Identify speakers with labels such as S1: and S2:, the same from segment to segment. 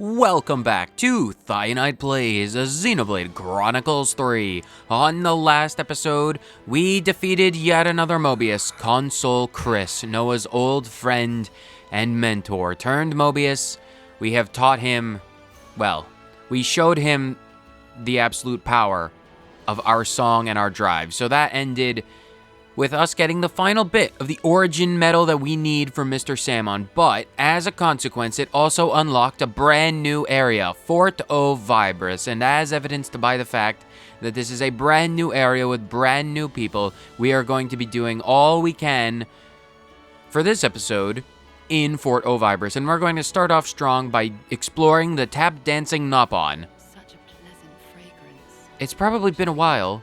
S1: Welcome back to Thionite Plays Xenoblade Chronicles 3. On the last episode, we defeated yet another Mobius, Consul Chris, Noah's old friend and mentor. Turned Mobius, we have taught him, well, we showed him the absolute power of our song and our drive. So that ended with us getting the final bit of the origin medal that we need from Mr. Salmon, but as a consequence, it also unlocked a brand new area, Fort O Vibris, and as evidenced by the fact that this is a brand new area with brand new people, we are going to be doing all we can for this episode in Fort O Vibris, and we're going to start off strong by exploring the tap dancing Nopon.
S2: Such a pleasant fragrance.
S1: It's probably been a while.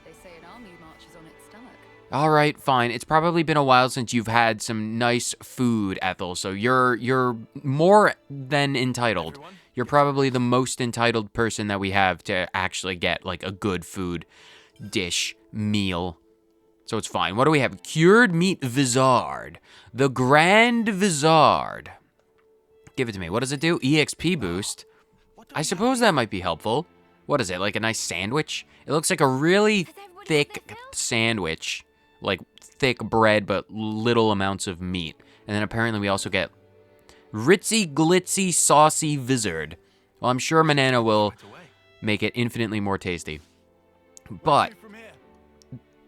S2: They say an army marches on its stomach.
S1: All right, fine. It's probably been a while since you've had some nice food, Ethel, so you're more than entitled. You're probably the most entitled person that we have to actually get, like, a good food dish, meal. So it's fine. What do we have? Cured meat Vizard. The Grand Vizard. Give it to me. What does it do? EXP boost. I suppose that might be helpful. What is it, like a nice sandwich? It looks like a really thick sandwich. Like thick bread, but little amounts of meat. And then apparently we also get Ritzy Glitzy Saucy Vizard. Well, I'm sure Manana will make it infinitely more tasty. But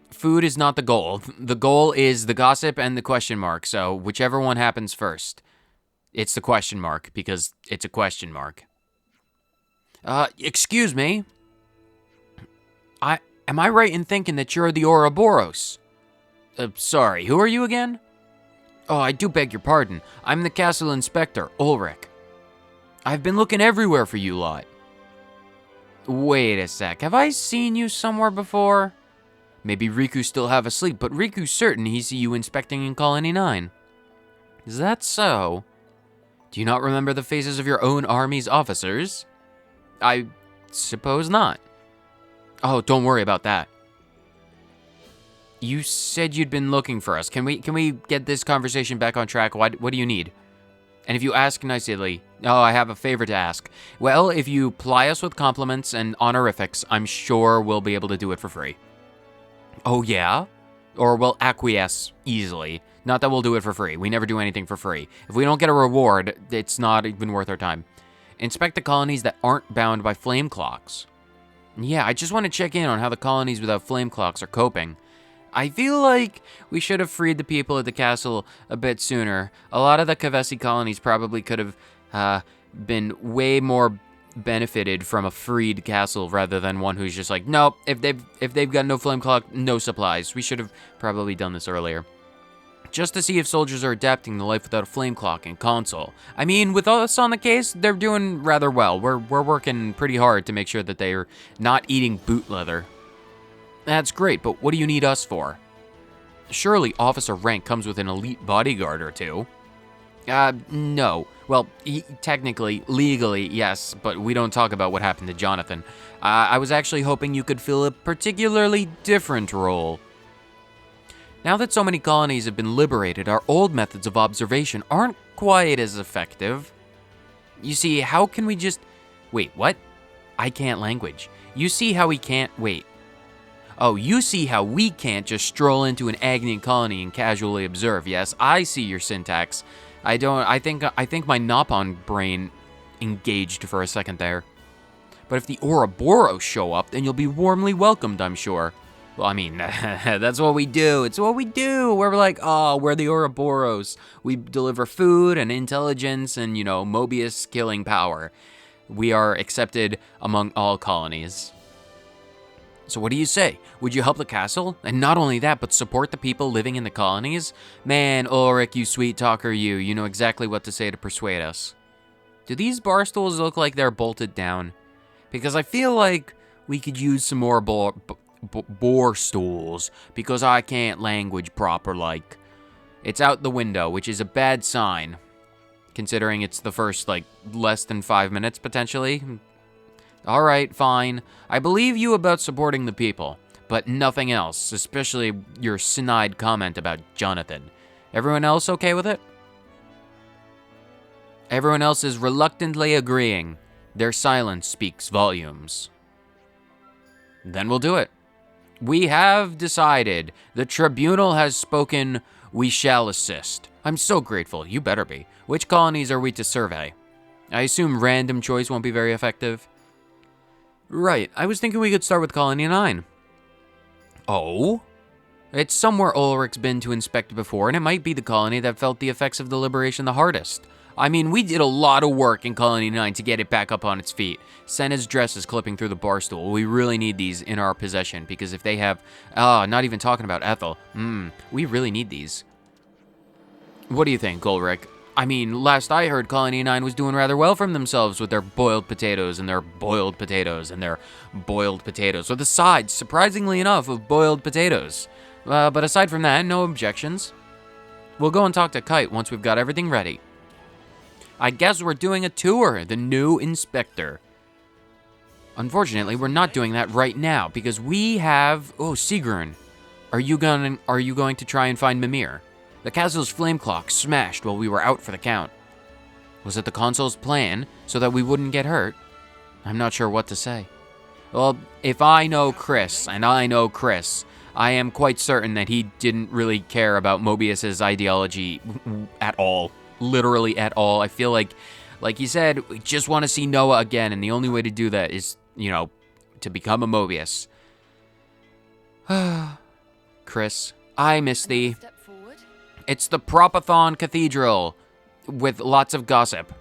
S1: food is not the goal. The goal is the gossip and the question mark. So whichever one happens first, it's the question mark because it's a question mark. Excuse me. Am I right in thinking that you're the Ouroboros? Sorry, who are you again? Oh, I do beg your pardon. I'm the castle inspector, Ulrich. I've been looking everywhere for you lot. Wait a sec, have I seen you somewhere before? Maybe Riku's still half asleep, but Riku's certain he see you inspecting in Colony 9. Is that so? Do you not remember the faces of your own army's officers? I suppose not. Oh, don't worry about that. You said you'd been looking for us. Can we get this conversation back on track? What do you need? And if you ask nicely, oh, I have a favor to ask. Well, if you ply us with compliments and honorifics, I'm sure we'll be able to do it for free. Oh, yeah? Or we'll acquiesce easily. Not that we'll do it for free. We never do anything for free. If we don't get a reward, it's not even worth our time. Inspect the colonies that aren't bound by flame clocks. Yeah, I just want to check in on how the colonies without flame clocks are coping. I feel like we should have freed the people at the castle a bit sooner. A lot of the Kavesi colonies probably could have been way more benefited from a freed castle rather than one who's just like, nope, if they've got no flame clock, no supplies. We should have probably done this earlier. Just to see if soldiers are adapting to life without a flame clock and console. I mean, with us on the case, they're doing rather well. We're working pretty hard to make sure that they're not eating boot leather. That's great, but what do you need us for? Surely officer rank comes with an elite bodyguard or two. No. Well, technically, legally, yes, but we don't talk about what happened to Jonathan. I was actually hoping you could fill a particularly different role. Now that so many colonies have been liberated, our old methods of observation aren't quite as effective. You see, how can we just... Wait, what? I can't language. You see how we can't... Wait. Oh, you see how we can't just stroll into an Agnian colony and casually observe. Yes, I see your syntax. I think my Nopon brain engaged for a second there. But if the Ouroboros show up, then you'll be warmly welcomed, I'm sure. Well, I mean, that's what we do. It's what we do. We're like, oh, we're the Ouroboros. We deliver food and intelligence and, you know, Mobius killing power. We are accepted among all colonies. So what do you say? Would you help the castle? And not only that, but support the people living in the colonies? Man, Ulrich, you sweet talker, you know exactly what to say to persuade us. Do these bar stools look like they're bolted down? Because I feel like we could use some more boar stools, because I can't language proper like. It's out the window, which is a bad sign, considering it's the first, like, less than 5 minutes, potentially. All right, fine. I believe you about supporting the people, but nothing else, especially your snide comment about Jonathan. Everyone else okay with it? Everyone else is reluctantly agreeing. Their silence speaks volumes. Then we'll do it. We have decided. The tribunal has spoken. We shall assist. I'm so grateful. You better be. Which colonies are we to survey? I assume random choice won't be very effective. Right. I was thinking we could start with Colony 9. Oh? It's somewhere Ulrich's been to inspect before, and it might be the colony that felt the effects of the liberation the hardest. I mean, we did a lot of work in Colony 9 to get it back up on its feet. Senna's dress is clipping through the bar stool. We really need these in our possession, because if they have... not even talking about Ethel. We really need these. What do you think, Ulrich? I mean, last I heard, Colony 9 was doing rather well for themselves with their boiled potatoes and their boiled potatoes and their boiled potatoes, with a side, surprisingly enough, of boiled potatoes. But aside from that, no objections. We'll go and talk to Kite once we've got everything ready. I guess we're doing a tour, the new inspector. Unfortunately, we're not doing that right now because we have... Oh, Sigrun. Are you going to try and find Mimir? The castle's flame clock smashed while we were out for the count. Was it the consul's plan so that we wouldn't get hurt? I'm not sure what to say. Well, if I know Chris, and I know Chris, I am quite certain that he didn't really care about Mobius's ideology at all. Literally at all. I feel like he said, we just want to see Noah again, and the only way to do that is, to become a Mobius. Chris, I miss thee.
S2: Step forward.
S1: It's the Propathon Cathedral, with lots of gossip.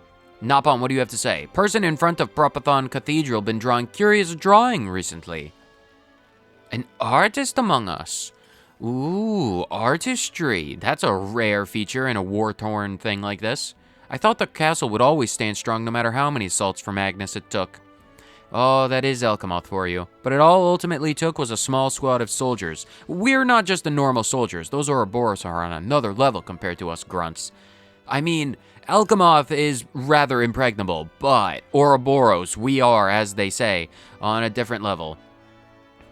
S1: Napon, what do you have to say? Person in front of Propathon Cathedral been drawing curious drawing recently. An artist among us. Ooh, artistry. That's a rare feature in a war-torn thing like this. I thought the castle would always stand strong no matter how many assaults from Agnes it took. Oh, that is Elkamoth for you. But it all ultimately took was a small squad of soldiers. We're not just the normal soldiers. Those Ouroboros are on another level compared to us grunts. I mean, Elkamoth is rather impregnable, but Ouroboros, we are, as they say, on a different level.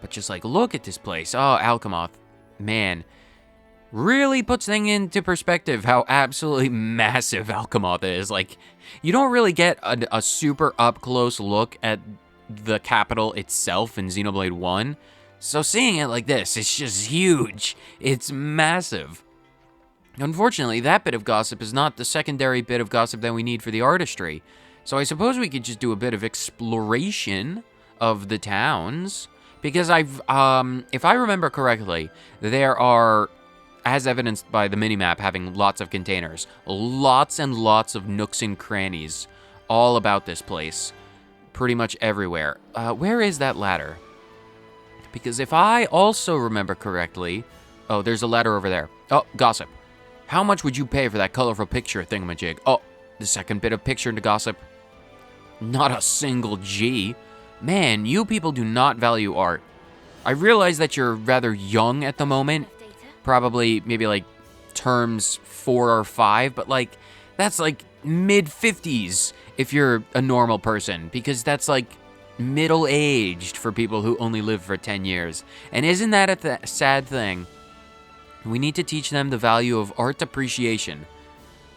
S1: But just look at this place. Oh, Elkamoth. Man, really puts things into perspective how absolutely massive Elkamoth is. You don't really get a super up-close look at the capital itself in Xenoblade 1. So seeing it like this, it's just huge. It's massive. Unfortunately, that bit of gossip is not the secondary bit of gossip that we need for the artistry. So I suppose we could just do a bit of exploration of the towns. Because if I remember correctly, there are, as evidenced by the minimap having lots of containers, lots and lots of nooks and crannies all about this place, pretty much everywhere. Where is that ladder? Because if I also remember correctly, oh, there's a ladder over there. Oh, gossip. How much would you pay for that colorful picture thingamajig? Oh, the second bit of picture to gossip. Not a single G. Man, you people do not value art. I realize that you're rather young at the moment. Probably maybe terms 4 or 5, but that's mid-50s if you're a normal person, because that's middle-aged for people who only live for 10 years. And isn't that a sad thing? We need to teach them the value of art appreciation.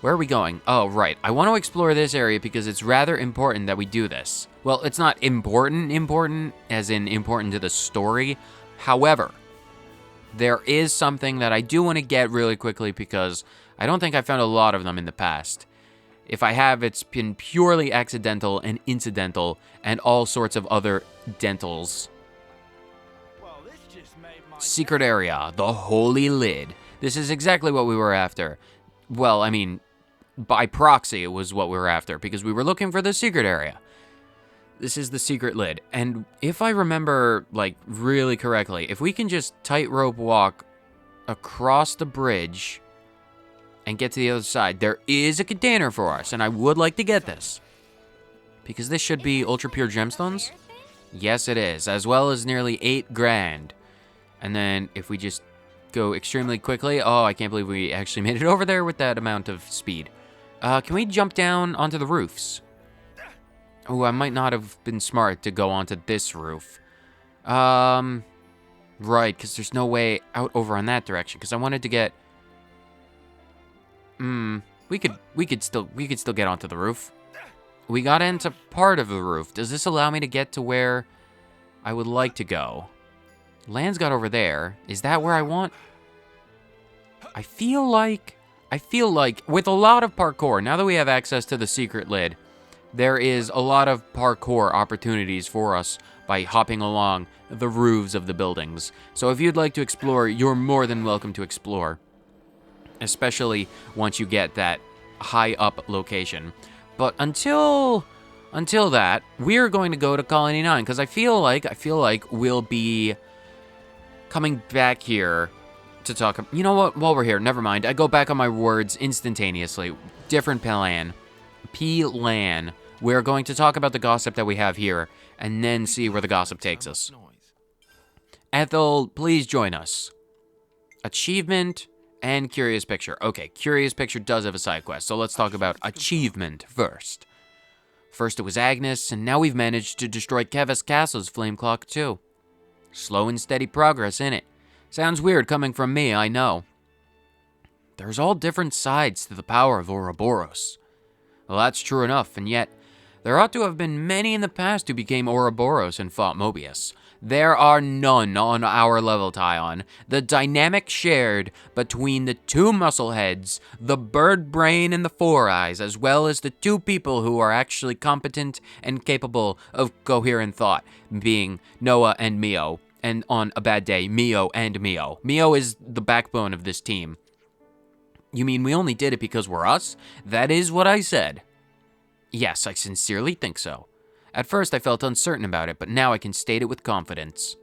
S1: Where are we going? Oh, right. I want to explore this area because it's rather important that we do this. Well, it's not important, as in important to the story. However, there is something that I do want to get really quickly because I don't think I found a lot of them in the past. If I have, it's been purely accidental and incidental and all sorts of other dentals. Secret area, the Holy Lid. This is exactly what we were after. Well, I mean, by proxy, it was what we were after, because we were looking for the secret area. This is the secret lid, and if I remember, really correctly, if we can just tightrope walk across the bridge and get to the other side, there is a container for us, and I would like to get this. Because this should be ultra pure gemstones? Yes, it is, as well as nearly 8 grand. And then, if we just go extremely quickly, oh, I can't believe we actually made it over there with that amount of speed. Can we jump down onto the roofs? Oh, I might not have been smart to go onto this roof. Right, because there's no way out over on that direction, because I wanted to get... We could still get onto the roof. We got into part of the roof. Does this allow me to get to where I would like to go? Land's got over there. Is that where I want? I feel like with a lot of parkour, now that we have access to the secret lid, there is a lot of parkour opportunities for us by hopping along the roofs of the buildings. So if you'd like to explore, you're more than welcome to explore. Especially once you get that high up location. But until that, we're going to go to Colony 9 because I feel like we'll be coming back here to talk. You know what? While we're here, never mind. I go back on my words instantaneously. Different plan. P-LAN. We're going to talk about the gossip that we have here and then see where the gossip takes us. Ethel, please join us. Achievement and Curious Picture. Okay, Curious Picture does have a side quest, so let's talk about achievement first. First it was Agnes, and now we've managed to destroy Kevis Castle's flame clock too. Slow and steady progress, innit? Sounds weird coming from me, I know. There's all different sides to the power of Ouroboros. Well, that's true enough, and yet, there ought to have been many in the past who became Ouroboros and fought Mobius. There are none on our level, Tyon. The dynamic shared between the two muscle heads, the bird brain and the four eyes, as well as the two people who are actually competent and capable of coherent thought, being Noah and Mio. And on a bad day, Mio and Mio. Mio is the backbone of this team. You mean we only did it because we're us? That is what I said. Yes, I sincerely think so. At first I felt uncertain about it, but now I can state it with confidence.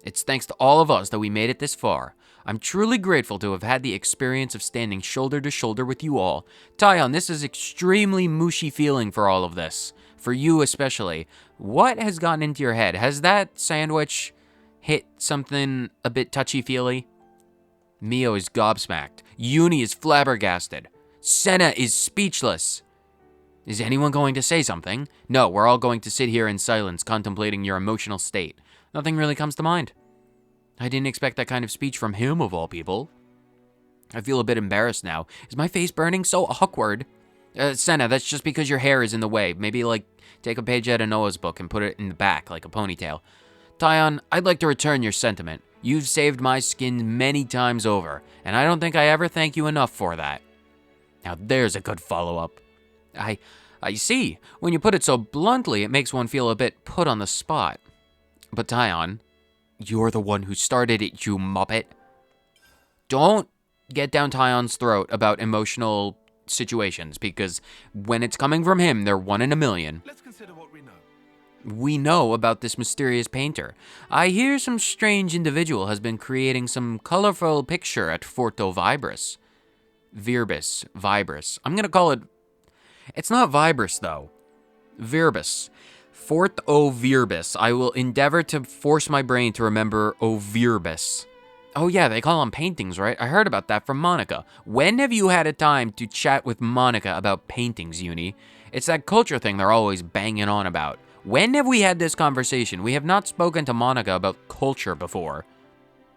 S1: It's thanks to all of us that we made it this far. I'm truly grateful to have had the experience of standing shoulder to shoulder with you all. Tyon, this is extremely mushy feeling for all of this. For you especially. What has gotten into your head? Has that sandwich hit something a bit touchy-feely? Mio is gobsmacked. Uni is flabbergasted. Senna is speechless. Is anyone going to say something? No, we're all going to sit here in silence, contemplating your emotional state. Nothing really comes to mind. I didn't expect that kind of speech from him, of all people. I feel a bit embarrassed now. Is my face burning? So awkward. Senna, that's just because your hair is in the way. Maybe, take a page out of Noah's book and put it in the back, like a ponytail. Tyon, I'd like to return your sentiment. You've saved my skin many times over, and I don't think I ever thank you enough for that. Now there's a good follow-up. I see. When you put it so bluntly, it makes one feel a bit put on the spot. But Tyon, you're the one who started it, you muppet. Don't get down Tyon's throat about emotional situations, because when it's coming from him, they're 1 in a million.
S3: Let's consider what we know.
S1: We know about this mysterious painter. I hear some strange individual has been creating some colorful picture at Forto Vibris. Vibris. I'm gonna call it... It's not Vibris, though. Virbis. Fort Ovirbis. I will endeavor to force my brain to remember Ovirbis. Oh yeah, they call them paintings, right? I heard about that from Monica. When have you had a time to chat with Monica about paintings, Uni? It's that culture thing they're always banging on about. When have we had this conversation? We have not spoken to Monica about culture before.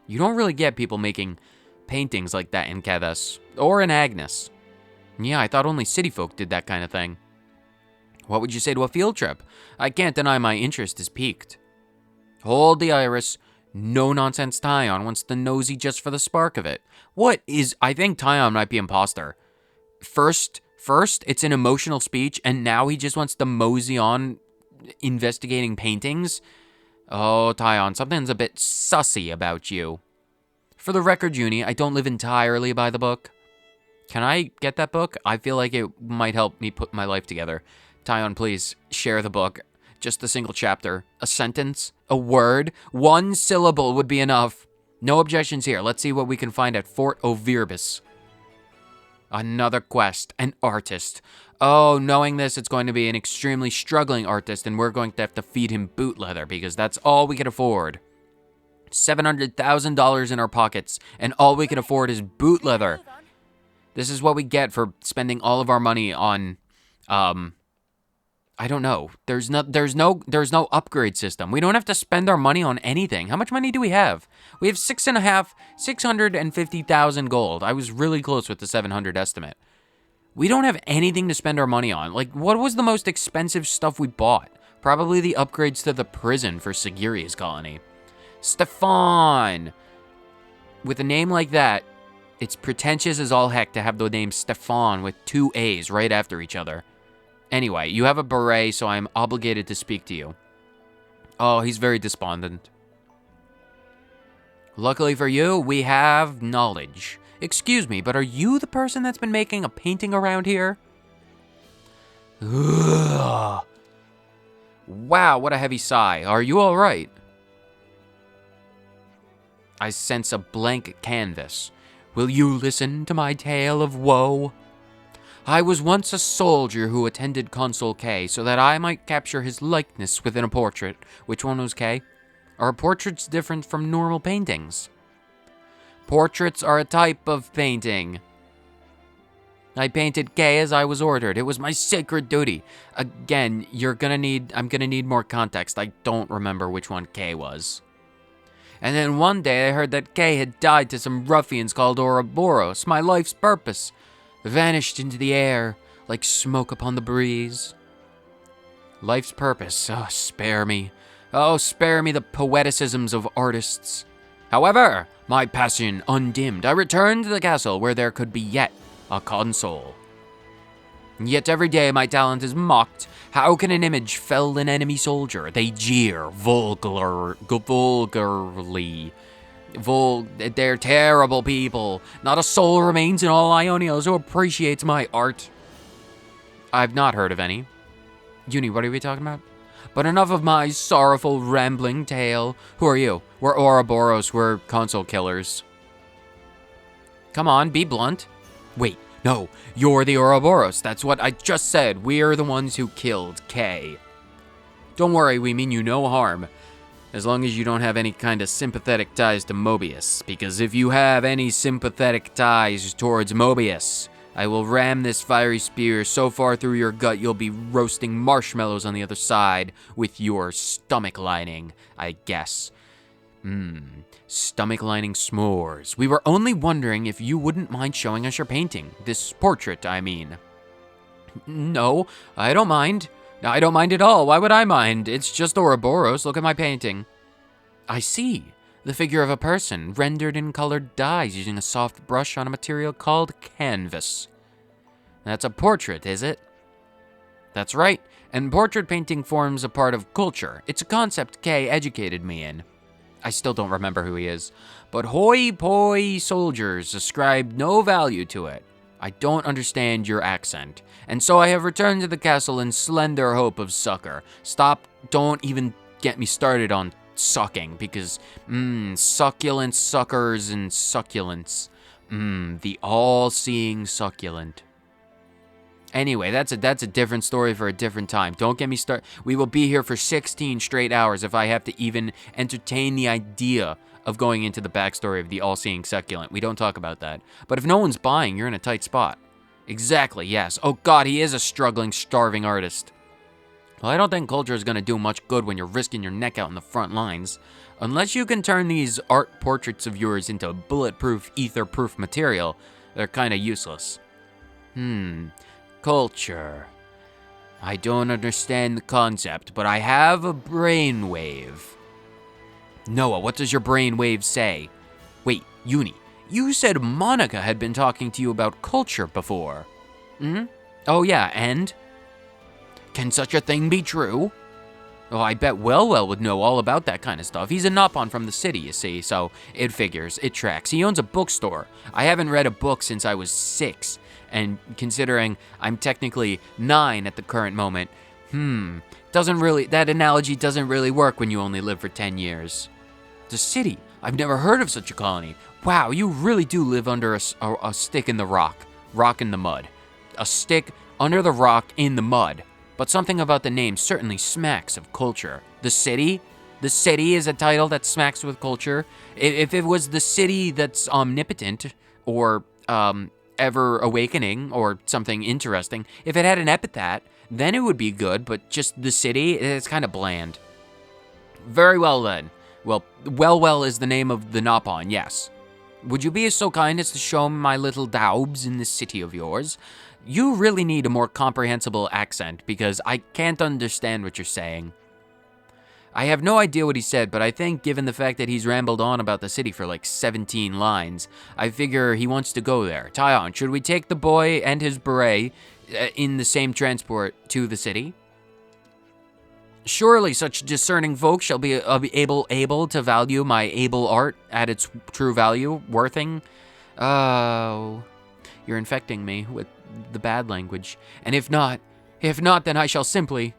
S1: You don't really get people making paintings like that in Kevis. Or in Agnes. Yeah, I thought only city folk did that kind of thing. What would you say to a field trip? I can't deny my interest is piqued. Hold the iris. No nonsense Tyon wants the nosy just for the spark of it. I think Tyon might be imposter. First, it's an emotional speech, and now he just wants to mosey on investigating paintings? Oh, Tyon, something's a bit sussy about you. For the record, Uni, I don't live entirely by the book. Can I get that book? I feel like it might help me put my life together. Tyon, please, share the book. Just a single chapter. A sentence. A word. 1 syllable would be enough. No objections here. Let's see what we can find at Fort Ovirbis. Another quest. An artist. Oh, knowing this, it's going to be an extremely struggling artist, and we're going to have to feed him boot leather, because that's all we can afford. $700,000 in our pockets, and all we can afford is boot leather. This is what we get for spending all of our money on, I don't know. There's no upgrade system. We don't have to spend our money on anything. How much money do we have? We have 650,000 gold. I was really close with the 700 estimate. We don't have anything to spend our money on. Like, what was the most expensive stuff we bought? Probably the upgrades to the prison for Sagiria's colony. Stefan! With a name like that, it's pretentious as all heck to have the name Stefan with 2 A's right after each other. Anyway, you have a beret, so I'm obligated to speak to you. Oh, he's very despondent. Luckily for you, we have knowledge. Excuse me, but are you the person that's been making a painting around here? Ugh. Wow, what a heavy sigh. Are you all right? I sense a blank canvas. Will you listen to my tale of woe? I was once a soldier who attended Consul K so that I might capture his likeness within a portrait. Which one was K? Are portraits different from normal paintings? Portraits are a type of painting. I painted K as I was ordered. It was my sacred duty. Again, I'm gonna need more context. I don't remember which one K was. And then one day I heard that Kay had died to some ruffians called Ouroboros. My life's purpose vanished into the air like smoke upon the breeze. Life's purpose, oh, spare me. Oh, spare me the poeticisms of artists. However, my passion undimmed, I returned to the castle where there could be yet a consul. Yet every day my talent is mocked. How can an image fell an enemy soldier? They jeer vulgarly. They're terrible people. Not a soul remains in all Ionios who appreciates my art. I've not heard of any. Uni, what are we talking about? But enough of my sorrowful, rambling tale. Who are you? We're Ouroboros. We're consul killers. Come on, be blunt. Wait. No, you're the Ouroboros. That's what I just said. We're the ones who killed Kay. Don't worry, we mean you no harm. As long as you don't have any kind of sympathetic ties to Mobius. Because if you have any sympathetic ties towards Mobius, I will ram this fiery spear so far through your gut you'll be roasting marshmallows on the other side with your stomach lining, I guess. Stomach lining s'mores. We were only wondering if you wouldn't mind showing us your painting. This portrait, I mean. No, I don't mind. I don't mind at all. Why would I mind? It's just Ouroboros. Look at my painting. I see. The figure of a person, rendered in colored dyes using a soft brush on a material called canvas. That's a portrait, is it? That's right. And portrait painting forms a part of culture. It's a concept Kay educated me in. I still don't remember who he is. But hoi-poi soldiers ascribe no value to it. I don't understand your accent. And so I have returned to the castle in slender hope of succor. Stop, don't even get me started on sucking, because, succulent suckers and succulents. The all-seeing succulent. Anyway, that's a different story for a different time. Don't get me started. We will be here for 16 straight hours if I have to even entertain the idea of going into the backstory of the all-seeing succulent. We don't talk about that. But if no one's buying, you're in a tight spot. Exactly, yes. Oh god, he is a struggling, starving artist. Well, I don't think culture is going to do much good when you're risking your neck out in the front lines. Unless you can turn these art portraits of yours into bulletproof, ether-proof material, they're kind of useless. Culture. I don't understand the concept, but I have a brainwave. Noah, what does your brainwave say? Wait, Uni, you said Monica had been talking to you about culture before. Oh yeah, and? Can such a thing be true? Oh, I bet Wellwell would know all about that kind of stuff. He's a Nopon from the city, you see, so it figures, it tracks. He owns a bookstore. I haven't read a book since I was 6. And considering I'm technically 9 at the current moment, that analogy doesn't really work when you only live for 10 years. The city, I've never heard of such a colony. Wow, you really do live under a stick in the rock in the mud. A stick under the rock in the mud. But something about the name certainly smacks of culture. The city is a title that smacks with culture. If it was the city that's omnipotent, or, ever awakening or something interesting, if it had an epithet, then it would be good, but just the city, it's kind of bland. Very well then. Well, Wellwell is the name of the Nopon, yes. Would you be so kind as to show me my little daubs in this city of yours? You really need a more comprehensible accent because I can't understand what you're saying. I have no idea what he said, but I think given the fact that he's rambled on about the city for like 17 lines, I figure he wants to go there. Tyon, should we take the boy and his beret in the same transport to the city? Surely such discerning folk shall be able to value my able art at its true value, worthing. Oh, you're infecting me with the bad language. And if not, then I shall simply...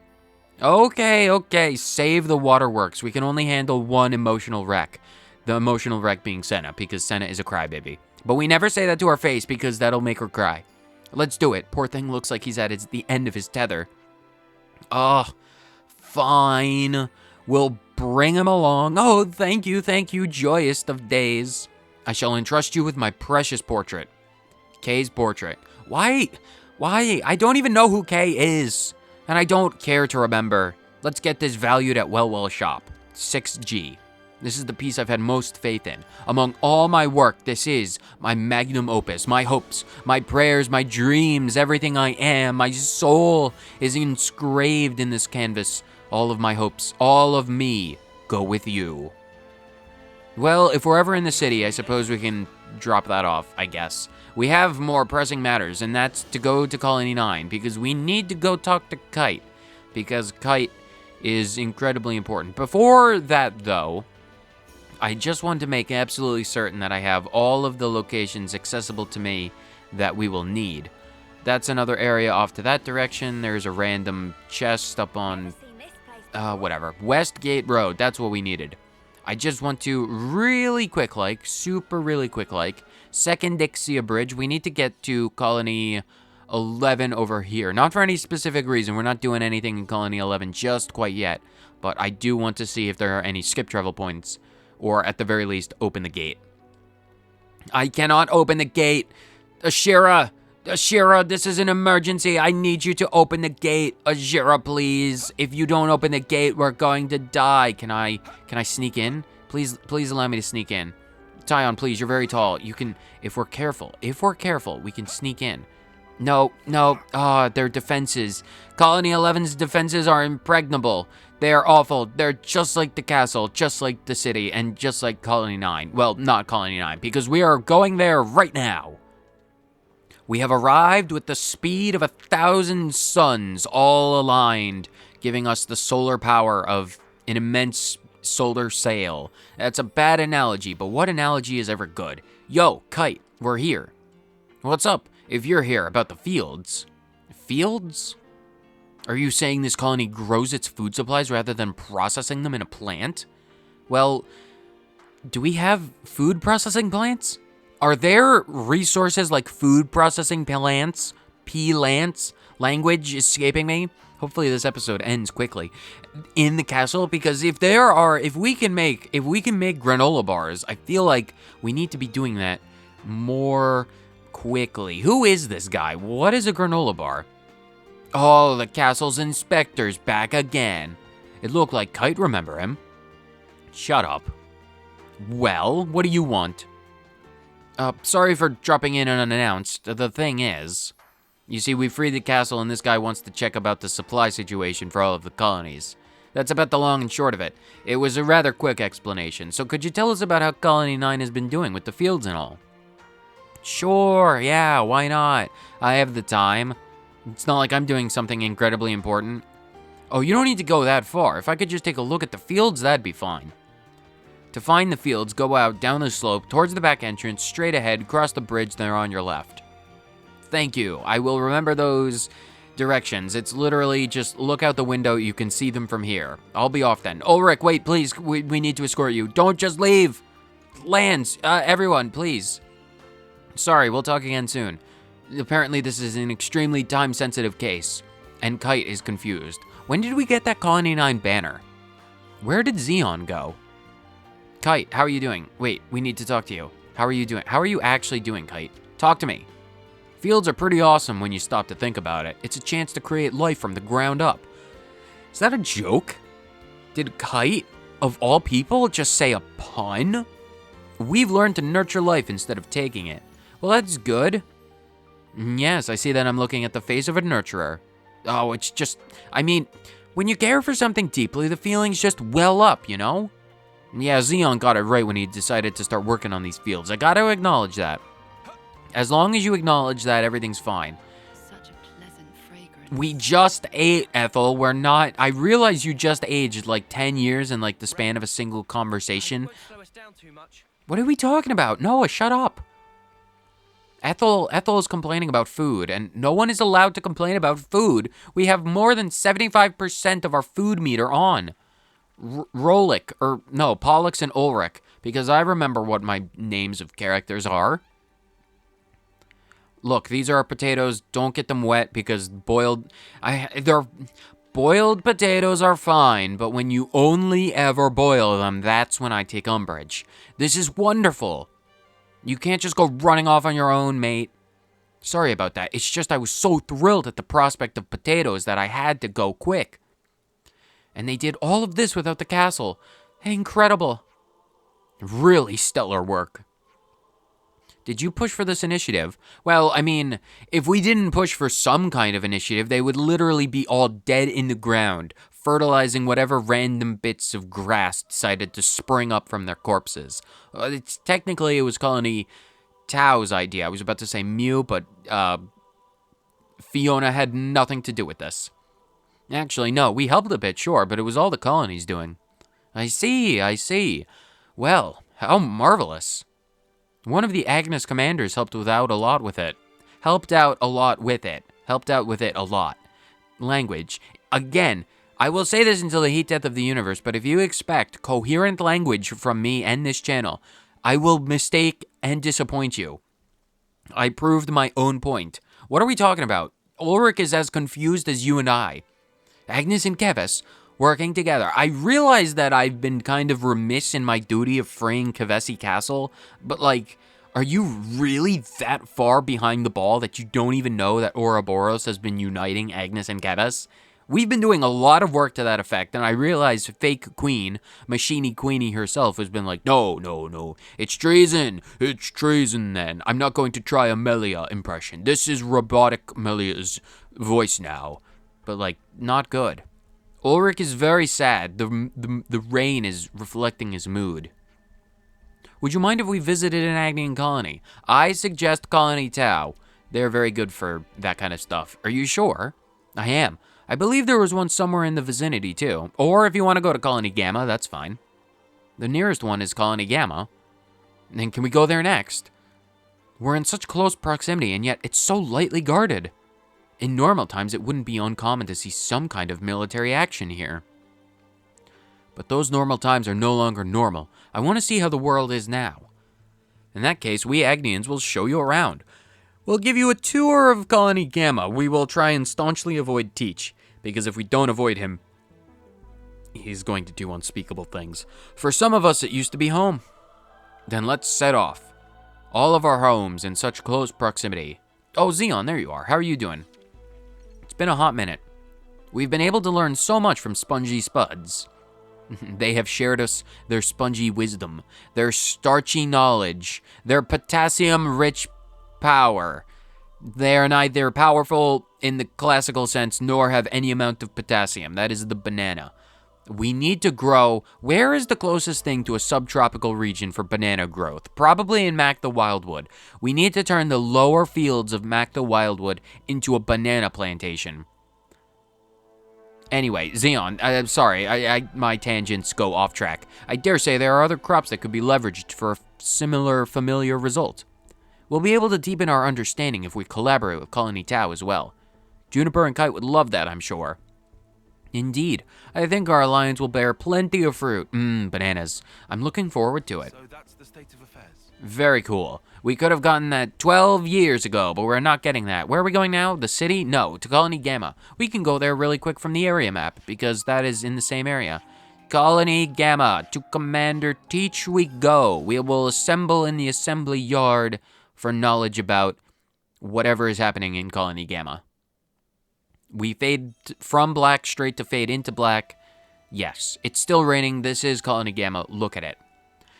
S1: Okay, save the waterworks. We can only handle one emotional wreck. The emotional wreck being Senna, because Senna is a crybaby. But we never say that to her face, because that'll make her cry. Let's do it. Poor thing looks like he's at the end of his tether. Oh, fine. We'll bring him along. Oh, thank you, joyous of days. I shall entrust you with my precious portrait. Kay's portrait. Why? I don't even know who Kay is. And I don't care to remember. Let's get this valued at Well Shop. 6G. This is the piece I've had most faith in. Among all my work, this is my magnum opus, my hopes, my prayers, my dreams, everything I am. My soul is inscribed in this canvas. All of my hopes, all of me, go with you. Well, if we're ever in the city, I suppose we can drop that off, I guess. We have more pressing matters, and that's to go to Colony 9, because we need to go talk to Kite, because Kite is incredibly important. Before that, though, I just want to make absolutely certain that I have all of the locations accessible to me that we will need. That's another area off to that direction. There's a random chest up on, whatever, Westgate Road. That's what we needed. I just want to really quick, super really quick, Second Dixia Bridge. We need to get to Colony 11 over here. Not for any specific reason. We're not doing anything in Colony 11 just quite yet. But I do want to see if there are any skip travel points. Or at the very least, open the gate. I cannot open the gate. Ashira, this is an emergency. I need you to open the gate. Ashira, please. If you don't open the gate, we're going to die. Can I sneak in? Please allow me to sneak in. Tyon, please, you're very tall. You can, if we're careful, we can sneak in. No, their defenses. Colony 11's defenses are impregnable. They are awful. They're just like the castle, just like the city, and just like Colony 9. Well, not Colony 9, because we are going there right now. We have arrived with the speed of 1,000 suns, all aligned, giving us the solar power of an immense solar sail. That's a bad analogy, but what analogy is ever good? Yo, Kite, we're here. What's up? If you're here about the fields. Fields? Are you saying this colony grows its food supplies rather than processing them in a plant? Well, do we have food processing plants? Are there resources like food processing plants? P-lants? Language escaping me? Hopefully this episode ends quickly. In the castle, because if we can make granola bars, I feel like we need to be doing that more quickly. Who is this guy? What is a granola bar? Oh, the castle's inspector's back again. It looked like Kite, remember him? Shut up. Well, what do you want? Sorry for dropping in unannounced. The thing is, you see, we freed the castle and this guy wants to check about the supply situation for all of the colonies. That's about the long and short of it. It was a rather quick explanation, so could you tell us about how Colony 9 has been doing with the fields and all? Sure, yeah, why not? I have the time. It's not like I'm doing something incredibly important. Oh, you don't need to go that far. If I could just take a look at the fields, that'd be fine. To find the fields, go out, down the slope, towards the back entrance, straight ahead, cross the bridge, they're on your left. Thank you. I will remember those directions. It's literally just look out the window, you can see them from here. I'll be off then. Ulrich, wait, please, we need to escort you. Don't just leave. Lance, everyone, please. Sorry, we'll talk again soon. Apparently this is an extremely time-sensitive case, and Kite is confused. When did we get that Colony 9 banner? Where did Xeon go? Kite, how are you doing? Wait, we need to talk to you. How are you doing? How are you actually doing, Kite? Talk to me. Fields are pretty awesome when you stop to think about it. It's a chance to create life from the ground up. Is that a joke? Did Kite, of all people, just say a pun? We've learned to nurture life instead of taking it. Well, that's good. Yes, I see that I'm looking at the face of a nurturer. Oh, it's just, I mean, when you care for something deeply, the feelings just well up, you know? Yeah, Xeon got it right when he decided to start working on these fields. I gotta acknowledge that. As long as you acknowledge that, everything's fine.
S2: Such a pleasant fragrance.
S1: We just ate, Ethel. We're not. I realize you just aged like 10 years in like the span of a single conversation. What are we talking about? Noah, shut up. Ethel is complaining about food, and no one is allowed to complain about food. We have more than 75% of our food meter on. Pollux and Ulrich, because I remember what my names of characters are. Look, these are our potatoes. Don't get them wet because boiled potatoes are fine, but when you only ever boil them, that's when I take umbrage. This is wonderful. You can't just go running off on your own, mate. Sorry about that. It's just I was so thrilled at the prospect of potatoes that I had to go quick. And they did all of this without the castle. Incredible. Really stellar work. Did you push for this initiative? Well, I mean, if we didn't push for some kind of initiative, they would literally be all dead in the ground, fertilizing whatever random bits of grass decided to spring up from their corpses. Technically, it was Colony Tao's idea. I was about to say Mew, but Fiona had nothing to do with this. Actually, no, we helped a bit, sure, but it was all the colony's doing. I see. Well, how marvelous. One of the Agnes commanders helped out a lot with it. Helped out with it a lot. Language. Again, I will say this until the heat death of the universe, but if you expect coherent language from me and this channel, I will mistake and disappoint you. I proved my own point. What are we talking about? Ulrich is as confused as you and I. Agnes and Keves working together. I realize that I've been kind of remiss in my duty of freeing Kevesi Castle, but like, are you really that far behind the ball that you don't even know that Ouroboros has been uniting Agnes and Keves? We've been doing a lot of work to that effect, and I realize fake queen, Machini Queenie herself, has been like, no, it's treason then. I'm not going to try a Melia impression. This is robotic Melia's voice now. But like, not good. Ulrich is very sad. The rain is reflecting his mood. Would you mind if we visited an Agnian colony? I suggest Colony Tau. They're very good for that kind of stuff. Are you sure? I am. I believe there was one somewhere in the vicinity, too. Or if you want to go to Colony Gamma, that's fine. The nearest one is Colony Gamma. Then can we go there next? We're in such close proximity, and yet it's so lightly guarded. In normal times, it wouldn't be uncommon to see some kind of military action here. But those normal times are no longer normal. I want to see how the world is now. In that case, we Agnians will show you around. We'll give you a tour of Colony Gamma. We will try and staunchly avoid Teach, because if we don't avoid him, he's going to do unspeakable things. For some of us, it used to be home. Then let's set off. All of our homes in such close proximity. Oh, Xeon, there you are. How are you doing? It's been a hot minute. We've been able to learn so much from Spongy Spuds. They have shared us their spongy wisdom, their starchy knowledge, their potassium-rich power. They are neither powerful in the classical sense nor have any amount of potassium. That is the banana. We need to grow. Where is the closest thing to a subtropical region for banana growth? Probably in Mac the Wildwood. We need to turn the lower fields of Mac the Wildwood into a banana plantation. Anyway, Xeon, I'm sorry, my tangents go off track. I dare say there are other crops that could be leveraged for a similar familiar result. We'll be able to deepen our understanding if we collaborate with Colony Tau as well. Juniper and Kite would love that, I'm sure. Indeed, I think our alliance will bear plenty of fruit. Bananas. I'm looking forward to it.
S3: So that's the state of affairs.
S1: Very cool. We could have gotten that 12 years ago, but we're not getting that. Where are we going now? The city? No, to Colony Gamma. We can go there really quick from the area map, because that is in the same area. Colony Gamma, to Commander Teach we go. We will assemble in the assembly yard for knowledge about whatever is happening in Colony Gamma. We fade from black straight to fade into black. Yes, it's still raining. This is Colony Gamma. Look at it.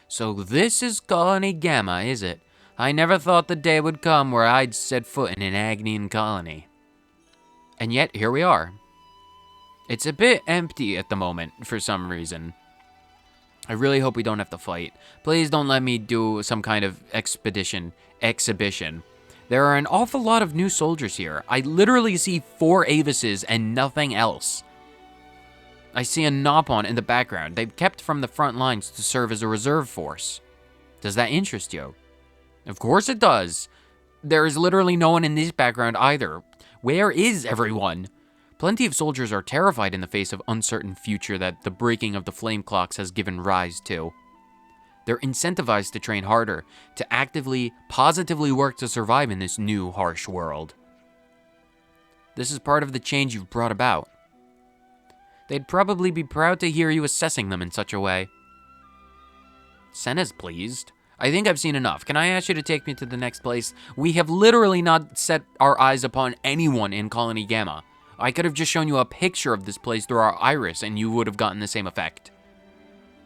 S1: So this is Colony Gamma, is it? I never thought the day would come where I'd set foot in an Agnian colony. And yet, here we are. It's a bit empty at the moment, for some reason. I really hope we don't have to fight. Please don't let me do some kind of exhibition. There are an awful lot of new soldiers here. I literally see 4 Avises and nothing else. I see a Nopon in the background. They've kept from the front lines to serve as a reserve force. Does that interest you? Of course it does. There is literally no one in this background either. Where is everyone? Plenty of soldiers are terrified in the face of uncertain future that the breaking of the flame clocks has given rise to. They're incentivized to train harder, to actively, positively work to survive in this new, harsh world. This is part of the change you've brought about. They'd probably be proud to hear you assessing them in such a way. Senna's pleased. I think I've seen enough. Can I ask you to take me to the next place? We have literally not set our eyes upon anyone in Colony Gamma. I could have just shown you a picture of this place through our iris and you would have gotten the same effect.